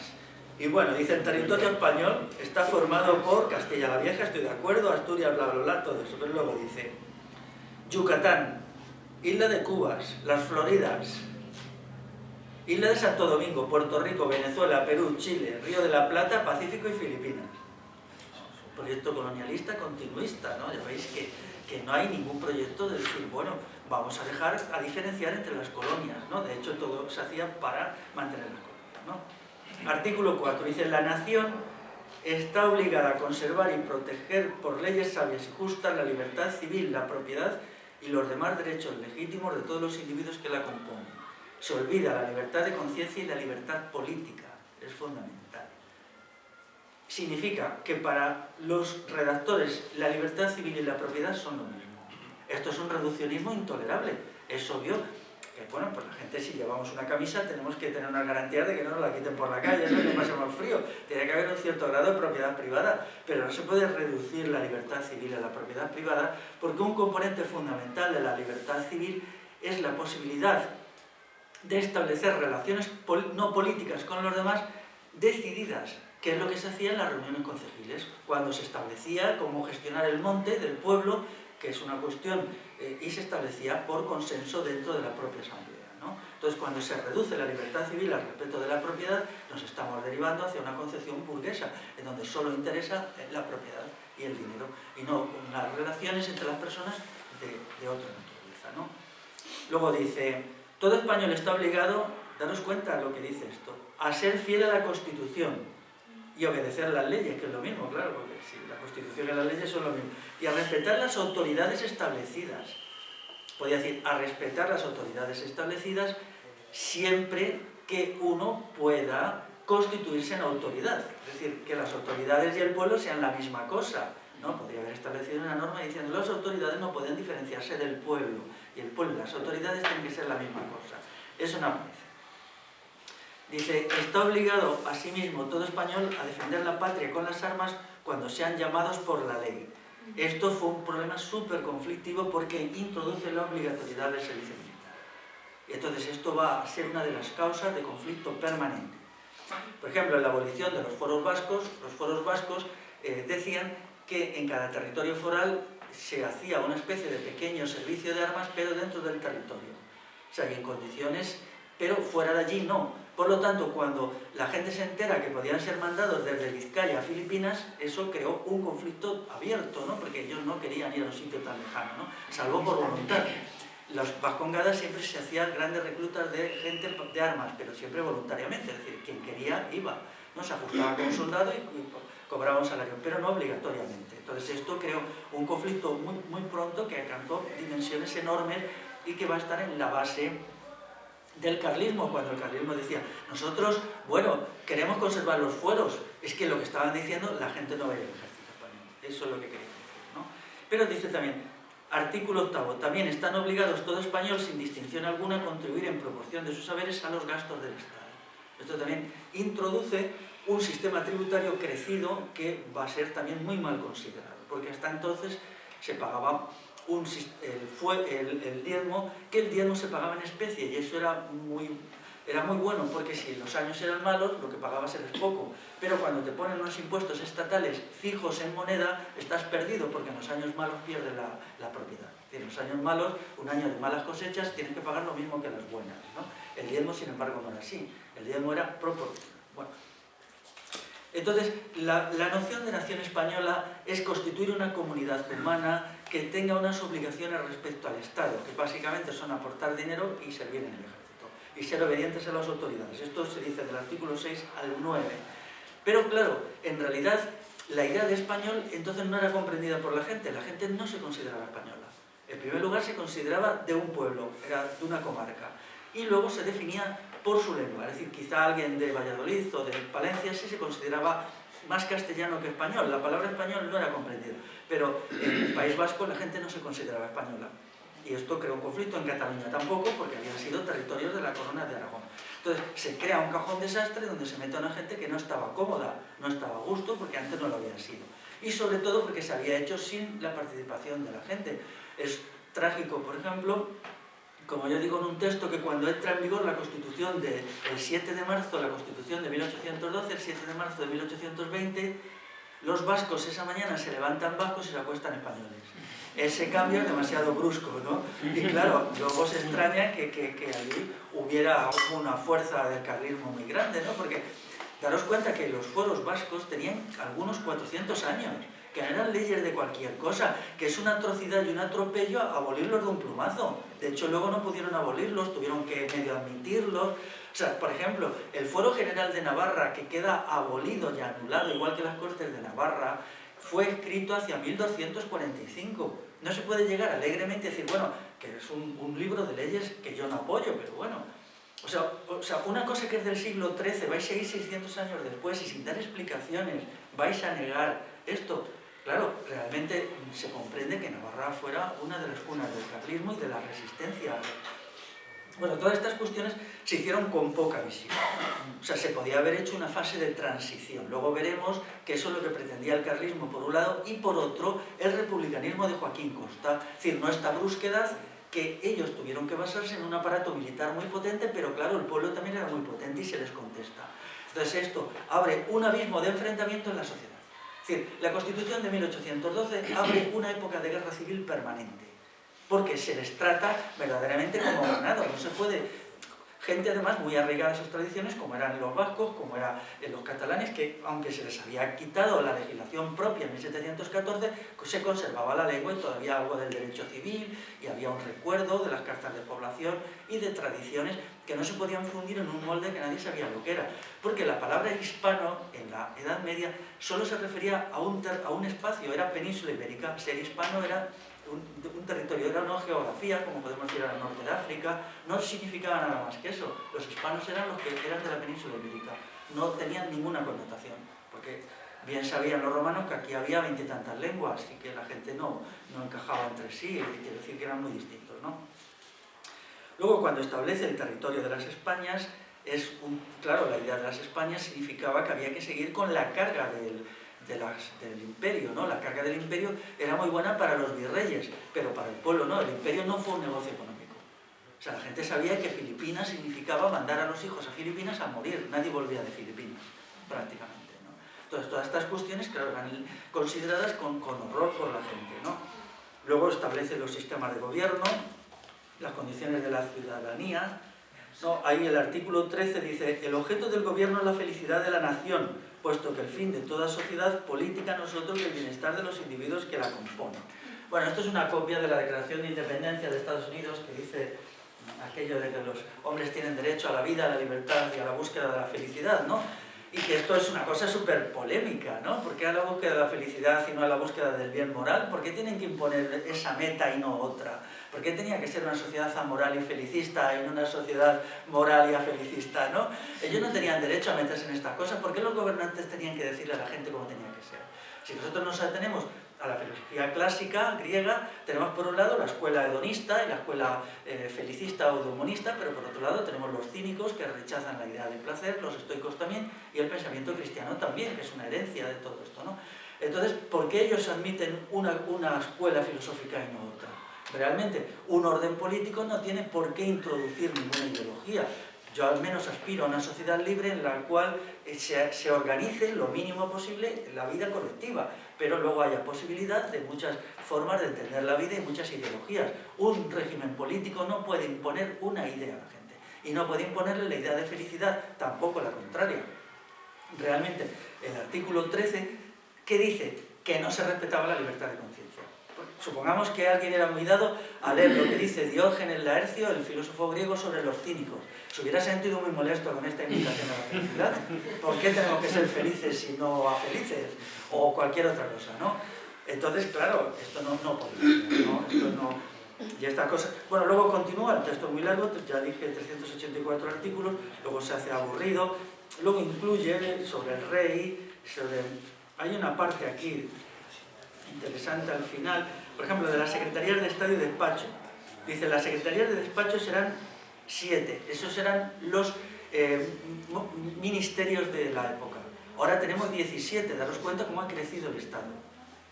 Speaker 1: Y bueno, dice, el territorio español está formado por Castilla la Vieja, estoy de acuerdo, Asturias, bla, bla, bla, todo eso. Pero luego dice, Yucatán, Isla de Cubas, las Floridas, Isla de Santo Domingo, Puerto Rico, Venezuela, Perú, Chile, Río de la Plata, Pacífico y Filipinas. Un proyecto colonialista continuista, ¿no? Ya veis que no hay ningún proyecto de decir, bueno, vamos a dejar a diferenciar entre las colonias, ¿no? De hecho, todo se hacía para mantener las colonias, ¿no? Artículo 4, dice, la nación está obligada a conservar y proteger por leyes sabias y justas la libertad civil, la propiedad y los demás derechos legítimos de todos los individuos que la componen. Se olvida la libertad de conciencia y la libertad política, es fundamental. Significa que para los redactores la libertad civil y la propiedad son lo mismo. Esto es un reduccionismo intolerable. Es obvio que, bueno, pues la gente, si llevamos una camisa, tenemos que tener una garantía de que no nos la quiten por la calle, eso que pasa más frío. Tiene que haber un cierto grado de propiedad privada, pero no se puede reducir la libertad civil a la propiedad privada, porque un componente fundamental de la libertad civil es la posibilidad de establecer relaciones no políticas con los demás decididas, que es lo que se hacía en las reuniones concejiles, cuando se establecía cómo gestionar el monte del pueblo, que es una cuestión, y se establecía por consenso dentro de la propia asamblea, ¿no? Entonces, cuando se reduce la libertad civil al respeto de la propiedad, nos estamos derivando hacia una concepción burguesa, en donde solo interesa la propiedad y el dinero, y no las relaciones entre las personas de otra naturaleza, ¿no? Luego dice, todo español está obligado, daros cuenta de lo que dice esto, a ser fiel a la Constitución y obedecer las leyes, que es lo mismo, claro, porque si la Constitución y las leyes son lo mismo, y a respetar las autoridades establecidas. Podría decir, a respetar las autoridades establecidas siempre que uno pueda constituirse en autoridad. Es decir, que las autoridades y el pueblo sean la misma cosa, ¿no? Podría haber establecido una norma diciendo las autoridades no pueden diferenciarse del pueblo, y el pueblo y las autoridades tienen que ser la misma cosa. Eso no aparece. Dice, está obligado asimismo todo español a defender la patria con las armas cuando sean llamados por la ley. Esto fue un problema súper conflictivo porque introduce la obligatoriedad del servicio militar. Y entonces esto va a ser una de las causas de conflicto permanente. Por ejemplo, en la abolición de los foros vascos decían que en cada territorio foral se hacía una especie de pequeño servicio de armas, pero dentro del territorio. O sea, y en condiciones, pero fuera de allí no. Por lo tanto, cuando la gente se entera que podían ser mandados desde Vizcaya a Filipinas, eso creó un conflicto abierto, ¿no? Porque ellos no querían ir a un sitio tan lejano, ¿no? Salvo por voluntad. Las vascongadas siempre se hacían grandes reclutas de gente de armas, pero siempre voluntariamente, es decir, quien quería iba, ¿no? Se ajustaba como soldado y cobraba un salario, pero no obligatoriamente. Entonces esto creó un conflicto muy pronto que alcanzó dimensiones enormes y que va a estar en la base del carlismo, cuando el carlismo decía, nosotros, bueno, queremos conservar los fueros. Es que lo que estaban diciendo, la gente no va a ir al ejército español. Eso es lo que querían decir, ¿no? Pero dice también, artículo 8, también están obligados todo español sin distinción alguna a contribuir en proporción de sus saberes a los gastos del Estado. Esto también introduce un sistema tributario crecido que va a ser también muy mal considerado, porque hasta entonces se pagaba el diezmo, que el diezmo se pagaba en especie, y eso era muy bueno, porque si los años eran malos, lo que pagabas era poco. Pero cuando te ponen unos impuestos estatales fijos en moneda, estás perdido, porque en los años malos pierdes la propiedad. En los años malos, un año de malas cosechas, tienes que pagar lo mismo que las buenas, ¿no? El diezmo, sin embargo, no era así. El diezmo era proporcional. Bueno. Entonces, la noción de nación española es constituir una comunidad humana que tenga unas obligaciones respecto al Estado, que básicamente son aportar dinero y servir en el ejército, y ser obedientes a las autoridades. Esto se dice del artículo 6 al 9. Pero claro, en realidad, la idea de español entonces no era comprendida por la gente no se consideraba española. En primer lugar, se consideraba de un pueblo, era de una comarca, y luego se definía por su lengua, es decir, quizá alguien de Valladolid o de Palencia sí se consideraba más castellano que español. La palabra español no era comprendida, pero en el País Vasco la gente no se consideraba española. Y esto creó un conflicto, en Cataluña tampoco, porque habían sido territorios de la Corona de Aragón. Entonces se crea un cajón desastre donde se mete a una gente que no estaba cómoda, no estaba a gusto, porque antes no lo había sido. Y sobre todo porque se había hecho sin la participación de la gente. Es trágico, por ejemplo, como yo digo en un texto, que cuando entra en vigor la Constitución del 7 de marzo, la Constitución de 1812, el 7 de marzo de 1820, los vascos esa mañana se levantan vascos y se acuestan españoles. Ese cambio es demasiado brusco, ¿no? Y claro, luego se extraña que allí hubiera una fuerza del carlismo muy grande, ¿no? Porque daros cuenta que los fueros vascos tenían algunos 400 años, que eran leyes de cualquier cosa, que es una atrocidad y un atropello abolirlos de un plumazo. De hecho, luego no pudieron abolirlos, tuvieron que medio admitirlos. O sea, por ejemplo, el Fuero General de Navarra, que queda abolido y anulado, igual que las Cortes de Navarra, fue escrito hacia 1245. No se puede llegar alegremente a decir, bueno, que es un libro de leyes que yo no apoyo, pero bueno. O sea, una cosa que es del siglo XIII, vais a ir 600 años después y sin dar explicaciones vais a negar esto. Claro, realmente se comprende que Navarra fuera una de las cunas del carlismo y de la resistencia. Bueno, todas estas cuestiones se hicieron con poca visión. O sea, se podía haber hecho una fase de transición. Luego veremos que eso es lo que pretendía el carlismo por un lado y por otro el republicanismo de Joaquín Costa. Es decir, nuestra brusquedad, que ellos tuvieron que basarse en un aparato militar muy potente, pero claro, el pueblo también era muy potente y se les contesta. Entonces esto abre un abismo de enfrentamiento en la sociedad. Es decir, la Constitución de 1812 abre una época de guerra civil permanente, porque se les trata verdaderamente como ganado. No se puede... Gente además muy arraigada a sus tradiciones, como eran los vascos, como eran los catalanes, que aunque se les había quitado la legislación propia en 1714, se conservaba la lengua y todavía algo del derecho civil, y había un recuerdo de las cartas de población y de tradiciones que no se podían fundir en un molde que nadie sabía lo que era. Porque la palabra hispano, en la Edad Media, solo se refería a un espacio, era península ibérica. Ser hispano era un territorio, era una geografía, como podemos ir al norte de África, no significaba nada más que eso. Los hispanos eran los que eran de la península ibérica, no tenían ninguna connotación, porque bien sabían los romanos que aquí había 20 y tantas lenguas y que la gente no encajaba entre sí, quiere decir que eran muy distintos, ¿no? Luego, cuando establece el territorio de las Españas, claro, la idea de las Españas significaba que había que seguir con la carga del imperio, ¿no? La carga del imperio era muy buena para los virreyes, pero para el pueblo no. El imperio no fue un negocio económico. O sea, la gente sabía que Filipinas significaba mandar a los hijos a Filipinas a morir. Nadie volvía de Filipinas, prácticamente, ¿no? Entonces, todas estas cuestiones, claro, eran consideradas con horror por la gente, ¿no? Luego establece los sistemas de gobierno, las condiciones de la ciudadanía, ¿no? Ahí el artículo 13 dice: el objeto del gobierno es la felicidad de la nación, puesto que el fin de toda sociedad política no es otro que el bienestar de los individuos que la componen. Bueno, esto es una copia de la Declaración de Independencia de Estados Unidos, que dice aquello de que los hombres tienen derecho a la vida, a la libertad y a la búsqueda de la felicidad, ¿no? Y que esto es una cosa súper polémica, ¿no? ¿Por qué a la búsqueda de la felicidad y no a la búsqueda del bien moral? ¿Por qué tienen que imponer esa meta y no otra? ¿Por qué tenía que ser una sociedad amoral y felicista y no una sociedad moral y afelicista, ¿no? Ellos no tenían derecho a meterse en estas cosas. ¿Por qué los gobernantes tenían que decirle a la gente cómo tenía que ser? Si nosotros nos atenemos a la filosofía clásica griega, tenemos por un lado la escuela hedonista y la escuela felicista o humanista, pero por otro lado tenemos los cínicos que rechazan la idea del placer, los estoicos también, y el pensamiento cristiano también, que es una herencia de todo esto, ¿no? Entonces, ¿por qué ellos admiten una escuela filosófica y no otra? Realmente, un orden político no tiene por qué introducir ninguna ideología. Yo al menos aspiro a una sociedad libre en la cual se organice lo mínimo posible la vida colectiva, pero luego haya posibilidad de muchas formas de entender la vida y muchas ideologías. Un régimen político no puede imponer una idea a la gente, y no puede imponerle la idea de felicidad, tampoco la contraria. Realmente, el artículo 13, ¿qué dice? Que no se respetaba la libertad de conciencia. Supongamos que alguien era muy dado a leer lo que dice Diógenes Laercio, el filósofo griego, sobre los cínicos. Se hubiera sentido muy molesto con esta invitación a la felicidad. ¿Por qué tenemos que ser felices y no afelices? O cualquier otra cosa, ¿no? Entonces, claro, esto no podía, ¿no? Esto no... Y esta cosa... Bueno, luego continúa, el texto es muy largo, ya dije 384 artículos, luego se hace aburrido, luego incluye sobre el rey, sobre... Hay una parte aquí interesante al final, por ejemplo, de las secretarías de Estado y despacho. Dice, las secretarías de despacho serán 7, esos eran los ministerios de la época. Ahora tenemos 17, daros cuenta cómo ha crecido el Estado.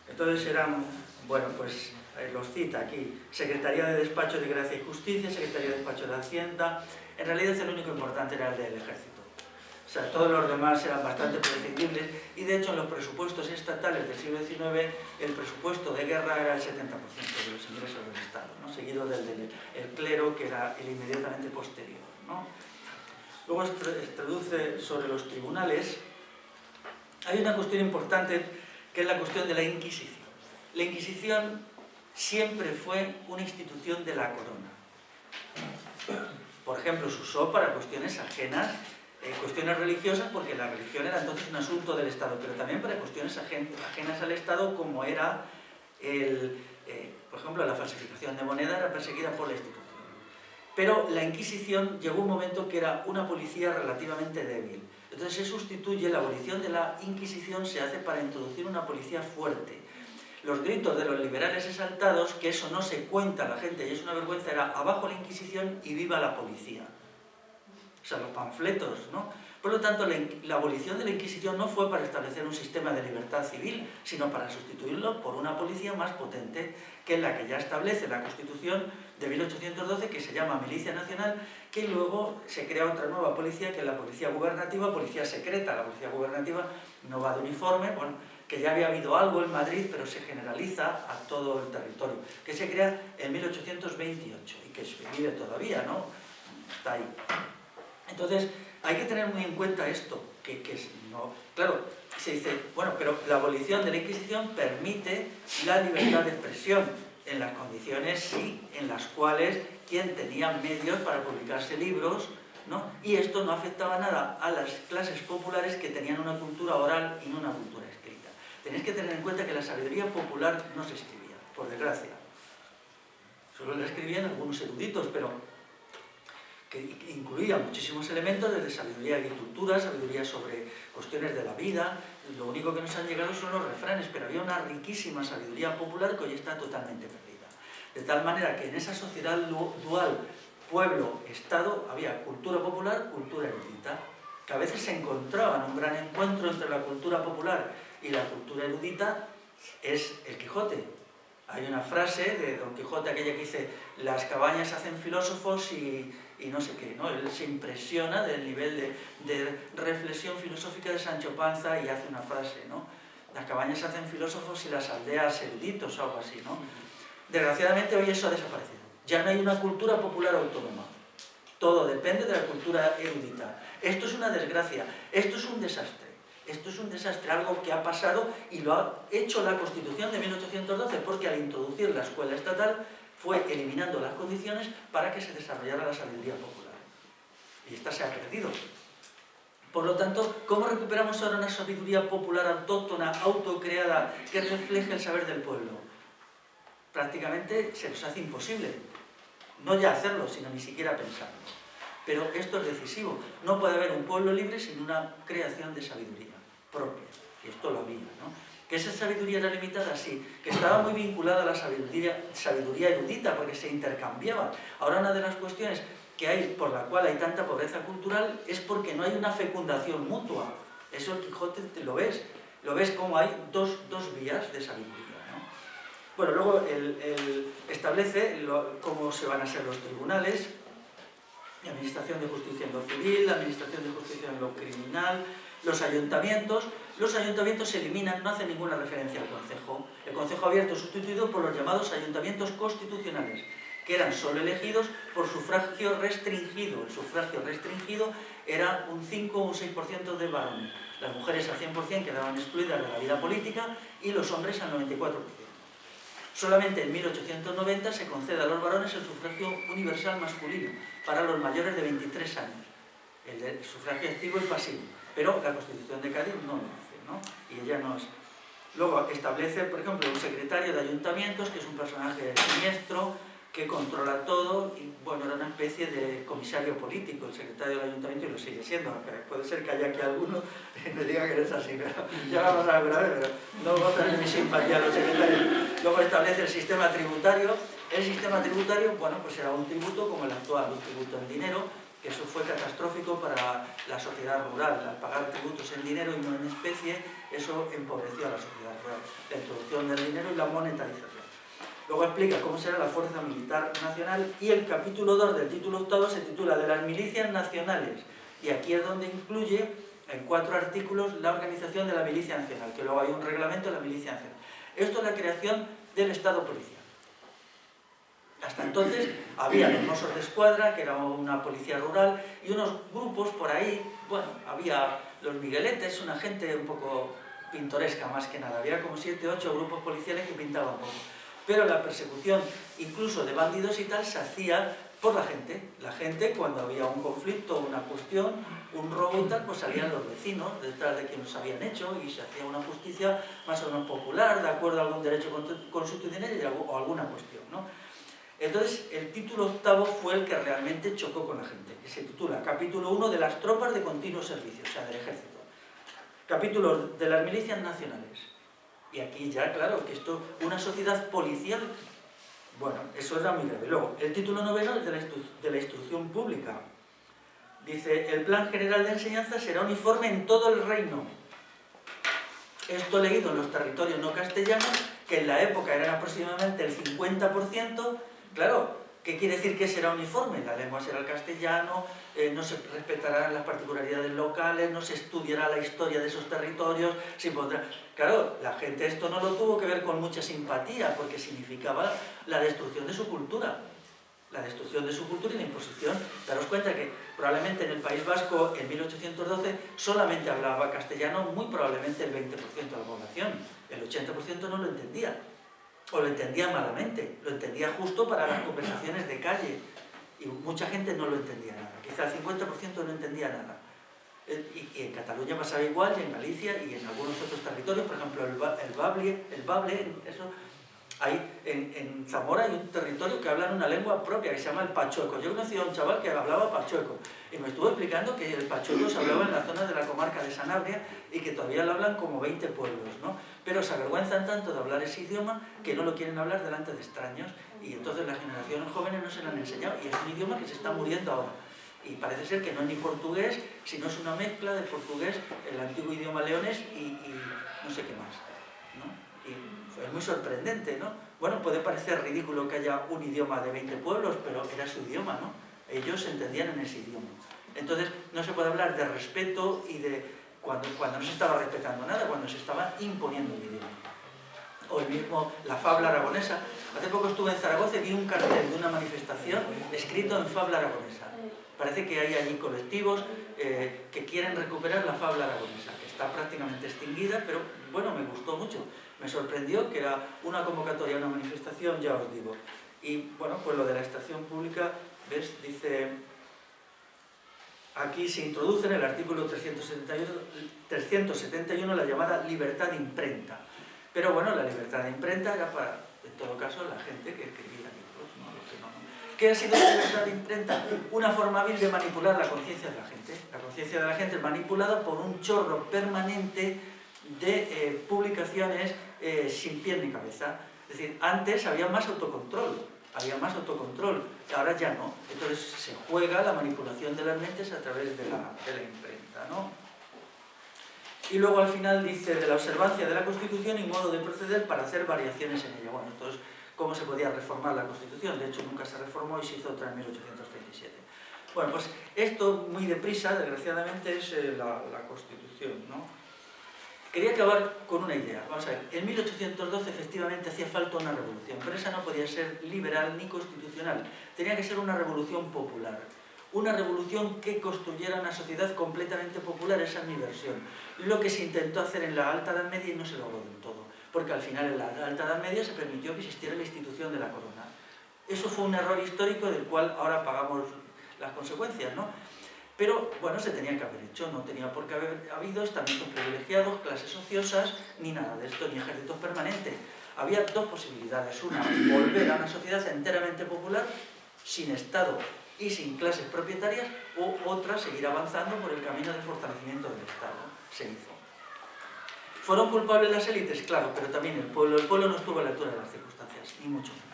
Speaker 1: Entonces eran, bueno, pues los cita aquí, Secretaría de Despacho de Gracia y Justicia, Secretaría de Despacho de Hacienda. En realidad el único importante era el del Ejército. O sea, todos los demás eran bastante prescindibles, y de hecho en los presupuestos estatales del siglo XIX el presupuesto de guerra era el 70% de los ingresos del Estado, ¿no? Seguido del clero, que era el inmediatamente posterior, ¿no? Luego traduce sobre los tribunales. Hay una cuestión importante que es la cuestión de la Inquisición. La Inquisición siempre fue una institución de la corona. Por ejemplo, se usó para cuestiones ajenas, cuestiones religiosas, porque la religión era entonces un asunto del Estado, pero también para cuestiones ajenas al Estado, como era, por ejemplo, la falsificación de moneda era perseguida por la institución. Pero la Inquisición llegó un momento que era una policía relativamente débil. Entonces se sustituye, la abolición de la Inquisición se hace para introducir una policía fuerte. Los gritos de los liberales exaltados, que eso no se cuenta a la gente y es una vergüenza, era abajo la Inquisición y viva la policía. O sea, los panfletos, ¿no? Por lo tanto, la abolición de la Inquisición no fue para establecer un sistema de libertad civil, sino para sustituirlo por una policía más potente, que es la que ya establece la Constitución de 1812, que se llama Milicia Nacional, que luego se crea otra nueva policía, que es la policía gubernativa, policía secreta. La policía gubernativa no va de uniforme, bueno, que ya había habido algo en Madrid, pero se generaliza a todo el territorio, que se crea en 1828 y que se vive todavía, ¿no? Está ahí. Entonces, hay que tener muy en cuenta esto, que no... Claro, se dice, bueno, pero la abolición de la Inquisición permite la libertad de expresión, en las condiciones, sí, en las cuales quien tenía medios para publicarse libros, ¿no? Y esto no afectaba nada a las clases populares que tenían una cultura oral y no una cultura escrita. Tenéis que tener en cuenta que la sabiduría popular no se escribía, por desgracia. Solo la escribían algunos eruditos, pero que incluía muchísimos elementos desde sabiduría de agricultura, sabiduría sobre cuestiones de la vida. Lo único que nos han llegado son los refranes, pero había una riquísima sabiduría popular que hoy está totalmente perdida. De tal manera que en esa sociedad dual, pueblo-estado, había cultura popular, cultura erudita, que a veces se encontraban. Un gran encuentro entre la cultura popular y la cultura erudita es el Quijote. Hay una frase de Don Quijote, aquella que dice: las cabañas hacen filósofos y no sé qué, ¿no? Él se impresiona del nivel de reflexión filosófica de Sancho Panza y hace una frase, ¿no? Las cabañas hacen filósofos y las aldeas eruditos, o algo así, ¿no? Desgraciadamente hoy eso ha desaparecido. Ya no hay una cultura popular autónoma. Todo depende de la cultura erudita. Esto es una desgracia, esto es un desastre. Esto es un desastre, algo que ha pasado y lo ha hecho la Constitución de 1812, porque al introducir la escuela estatal fue eliminando las condiciones para que se desarrollara la sabiduría popular. Y esta se ha perdido. Por lo tanto, ¿cómo recuperamos ahora una sabiduría popular autóctona, autocreada, que refleje el saber del pueblo? Prácticamente se nos hace imposible. No ya hacerlo, sino ni siquiera pensarlo. Pero esto es decisivo. No puede haber un pueblo libre sin una creación de sabiduría propia. Y esto lo había, ¿no? ¿Que esa sabiduría era limitada? Sí. ¿Que estaba muy vinculada a la sabiduría erudita porque se intercambiaba? Ahora una de las cuestiones que hay, por la cual hay tanta pobreza cultural, es porque no hay una fecundación mutua. Eso el Quijote lo ves como hay dos vías de sabiduría, ¿no? Bueno, luego establece cómo se van a ser los tribunales, la administración de justicia en lo civil, la administración de justicia en lo criminal, los ayuntamientos se eliminan, no hacen ninguna referencia al concejo. El concejo abierto es sustituido por los llamados ayuntamientos constitucionales, que eran solo elegidos por sufragio restringido. El sufragio restringido era un 5 o un 6% de varones. Las mujeres al 100% quedaban excluidas de la vida política y los hombres al 94%. Solamente en 1890 se concede a los varones el sufragio universal masculino para los mayores de 23 años. El sufragio activo y pasivo. Pero la Constitución de Cádiz no lo hace, ¿no? Y ella no es. Luego establece, por ejemplo, un secretario de ayuntamientos, que es un personaje siniestro, que controla todo, y bueno, era una especie de comisario político, el secretario del ayuntamiento, y lo sigue siendo, aunque puede ser que haya aquí alguno que me diga que no es así, pero ya vamos a ver, pero no gozan de mi simpatía a los secretarios. Luego establece el sistema tributario. El sistema tributario, bueno, pues era un tributo como el actual, un tributo en dinero, que eso fue catastrófico para la sociedad rural. Al pagar tributos en dinero y no en especie, eso empobreció a la sociedad rural. La introducción del dinero y la monetarización. Luego explica cómo será la Fuerza Militar Nacional y el capítulo 2 del título 8 se titula de las milicias nacionales. Y aquí es donde incluye en 4 artículos la organización de la milicia nacional, que luego hay un reglamento de la milicia nacional. Esto es la creación del Estado policial. Hasta entonces había los Mossos de Escuadra, que era una policía rural, y unos grupos por ahí, bueno, había los Migueletes, una gente un poco pintoresca más que nada. Había como 7 o 8 grupos policiales que pintaban un poco. Pero la persecución, incluso de bandidos y tal, se hacía por la gente. La gente, cuando había un conflicto, una cuestión, un robo y tal, pues salían los vecinos detrás de quienes los habían hecho y se hacía una justicia más o menos popular, de acuerdo a algún derecho constitucional o alguna cuestión, ¿no? Entonces, el título 8 fue el que realmente chocó con la gente, que se titula Capítulo 1 de las tropas de continuo servicio, o sea, del ejército. Capítulo de las milicias nacionales. Y aquí ya, claro, que esto, una sociedad policial, bueno, eso era muy grave. Luego, el título 9 es de la instrucción pública. Dice, el plan general de enseñanza será uniforme en todo el reino. Esto leído en los territorios no castellanos, que en la época eran aproximadamente el 50%, claro, ¿qué quiere decir que será uniforme? La lengua será el castellano, no se respetarán las particularidades locales, no se estudiará la historia de esos territorios, se pondrá... Claro, la gente esto no lo tuvo que ver con mucha simpatía, porque significaba la destrucción de su cultura. La destrucción de su cultura y la imposición. Daros cuenta que probablemente en el País Vasco, en 1812, solamente hablaba castellano muy probablemente el 20% de la población. El 80% no lo entendía. O lo entendía malamente, lo entendía justo para las conversaciones de calle. Y mucha gente no lo entendía nada. Quizá el 50% no entendía nada. Y en Cataluña pasaba igual, y en Galicia, y en algunos otros territorios, por ejemplo, el Bable, eso... en Zamora hay un territorio que hablan una lengua propia que se llama el pachueco. Yo conocí a un chaval que hablaba pachueco y me estuvo explicando que el pachueco se hablaba en la zona de la comarca de Sanabria y que todavía lo hablan como 20 pueblos, ¿no? Pero se avergüenzan tanto de hablar ese idioma que no lo quieren hablar delante de extraños y entonces las generaciones jóvenes no se lo han enseñado y es un idioma que se está muriendo ahora. Y parece ser que no es ni portugués, sino es una mezcla de portugués, el antiguo idioma leonés y no sé qué más, ¿no? Y es muy sorprendente, ¿no? Bueno, puede parecer ridículo que haya un idioma de 20 pueblos, pero era su idioma, ¿no? Ellos se entendían en ese idioma. Entonces, no se puede hablar de respeto y de cuando no se estaba respetando nada, cuando se estaba imponiendo el idioma. O el mismo, la fabla aragonesa. Hace poco estuve en Zaragoza y vi un cartel de una manifestación escrito en fabla aragonesa. Parece que hay allí colectivos que quieren recuperar la fabla aragonesa, que está prácticamente extinguida, pero bueno, me gustó mucho. Me sorprendió que era una convocatoria, una manifestación, ya os digo. Y bueno, pues lo de la estación pública, ¿ves? Dice, aquí se introduce en el artículo 371 la llamada libertad de imprenta. Pero bueno, la libertad de imprenta era para, en todo caso, la gente que escribía libros, ¿no? Los que no. ¿Qué ha sido la libertad de imprenta? Una forma hábil de manipular la conciencia de la gente. La conciencia de la gente es manipulada por un chorro permanente de publicaciones sin pie ni cabeza. Es decir, antes había más autocontrol, ahora ya no. Entonces se juega la manipulación de las mentes a través de la imprenta, ¿no? Y luego al final dice de la observancia de la Constitución y modo de proceder para hacer variaciones en ella. Bueno, entonces, ¿cómo se podía reformar la Constitución? De hecho, nunca se reformó y se hizo otra en 1837. Bueno, pues esto muy deprisa, desgraciadamente, es la Constitución, ¿no? Quería acabar con una idea. Vamos a ver, en 1812 efectivamente hacía falta una revolución, pero esa no podía ser liberal ni constitucional. Tenía que ser una revolución popular. Una revolución que construyera una sociedad completamente popular, esa es mi versión. Lo que se intentó hacer en la Alta Edad Media y no se logró del todo, porque al final en la Alta Edad Media se permitió que existiera la institución de la corona. Eso fue un error histórico del cual ahora pagamos las consecuencias, ¿no? Pero, bueno, se tenía que haber hecho, no tenía por qué haber habido estamentos privilegiados, clases ociosas, ni nada de esto, ni ejércitos permanentes. Había dos posibilidades. Una, volver a una sociedad enteramente popular, sin Estado y sin clases propietarias, o otra, seguir avanzando por el camino del fortalecimiento del Estado. Se hizo. ¿Fueron culpables las élites? Claro, pero también el pueblo. El pueblo no estuvo a la altura de las circunstancias, ni mucho menos.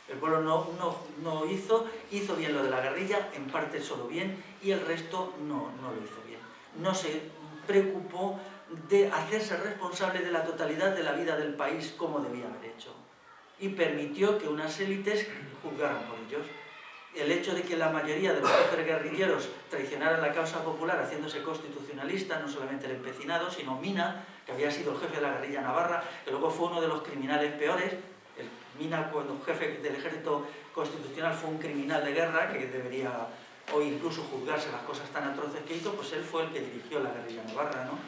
Speaker 1: El pueblo no hizo bien lo de la guerrilla, en parte solo bien, y el resto no lo hizo bien. No se preocupó de hacerse responsable de la totalidad de la vida del país como debía haber hecho. Y permitió que unas élites juzgaran por ellos. El hecho de que la mayoría de los jefes guerrilleros traicionaran la causa popular haciéndose constitucionalistas, no solamente el empecinado, sino Mina, que había sido el jefe de la guerrilla navarra, que luego fue uno de los criminales peores. Mina, cuando jefe del ejército constitucional, fue un criminal de guerra que debería hoy incluso juzgarse las cosas tan atroces que hizo, pues él fue el que dirigió la guerrilla navarra, ¿no?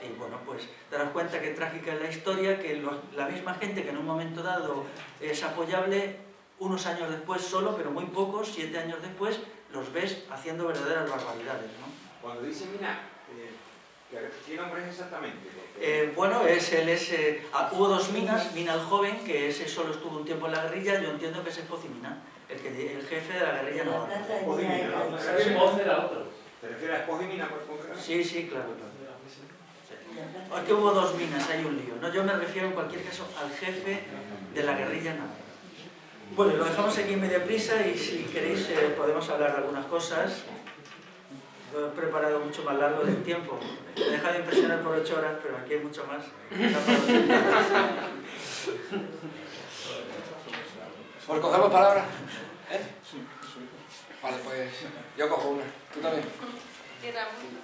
Speaker 1: Y bueno, pues daros cuenta que trágica es la historia, que la misma gente que en un momento dado es apoyable, unos años después solo, pero muy pocos, 7 años después, los ves haciendo verdaderas barbaridades, ¿no?
Speaker 2: Cuando dice Mina, ¿qué nombre es exactamente?
Speaker 1: Bueno, hubo dos Minas, Mina el joven, que ese solo estuvo un tiempo en la guerrilla, yo entiendo que ese es Pozimina, el jefe de la guerrilla navarra.
Speaker 2: ¿Te refieres a Espoz y Mina por concreto?
Speaker 1: Sí, claro. Es que hubo dos Minas, hay un lío, ¿no? Yo me refiero en cualquier caso al jefe de la guerrilla navarra. Bueno, lo dejamos aquí en media prisa y si queréis podemos hablar de algunas cosas. Lo he preparado mucho más largo del tiempo. Me he dejado de impresionar por 8 horas, pero aquí hay mucho más.
Speaker 3: ¿Pues cogemos palabras? Vale, pues yo cojo una. ¿Tú también?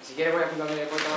Speaker 3: Si quieres voy a apuntarme cuenta.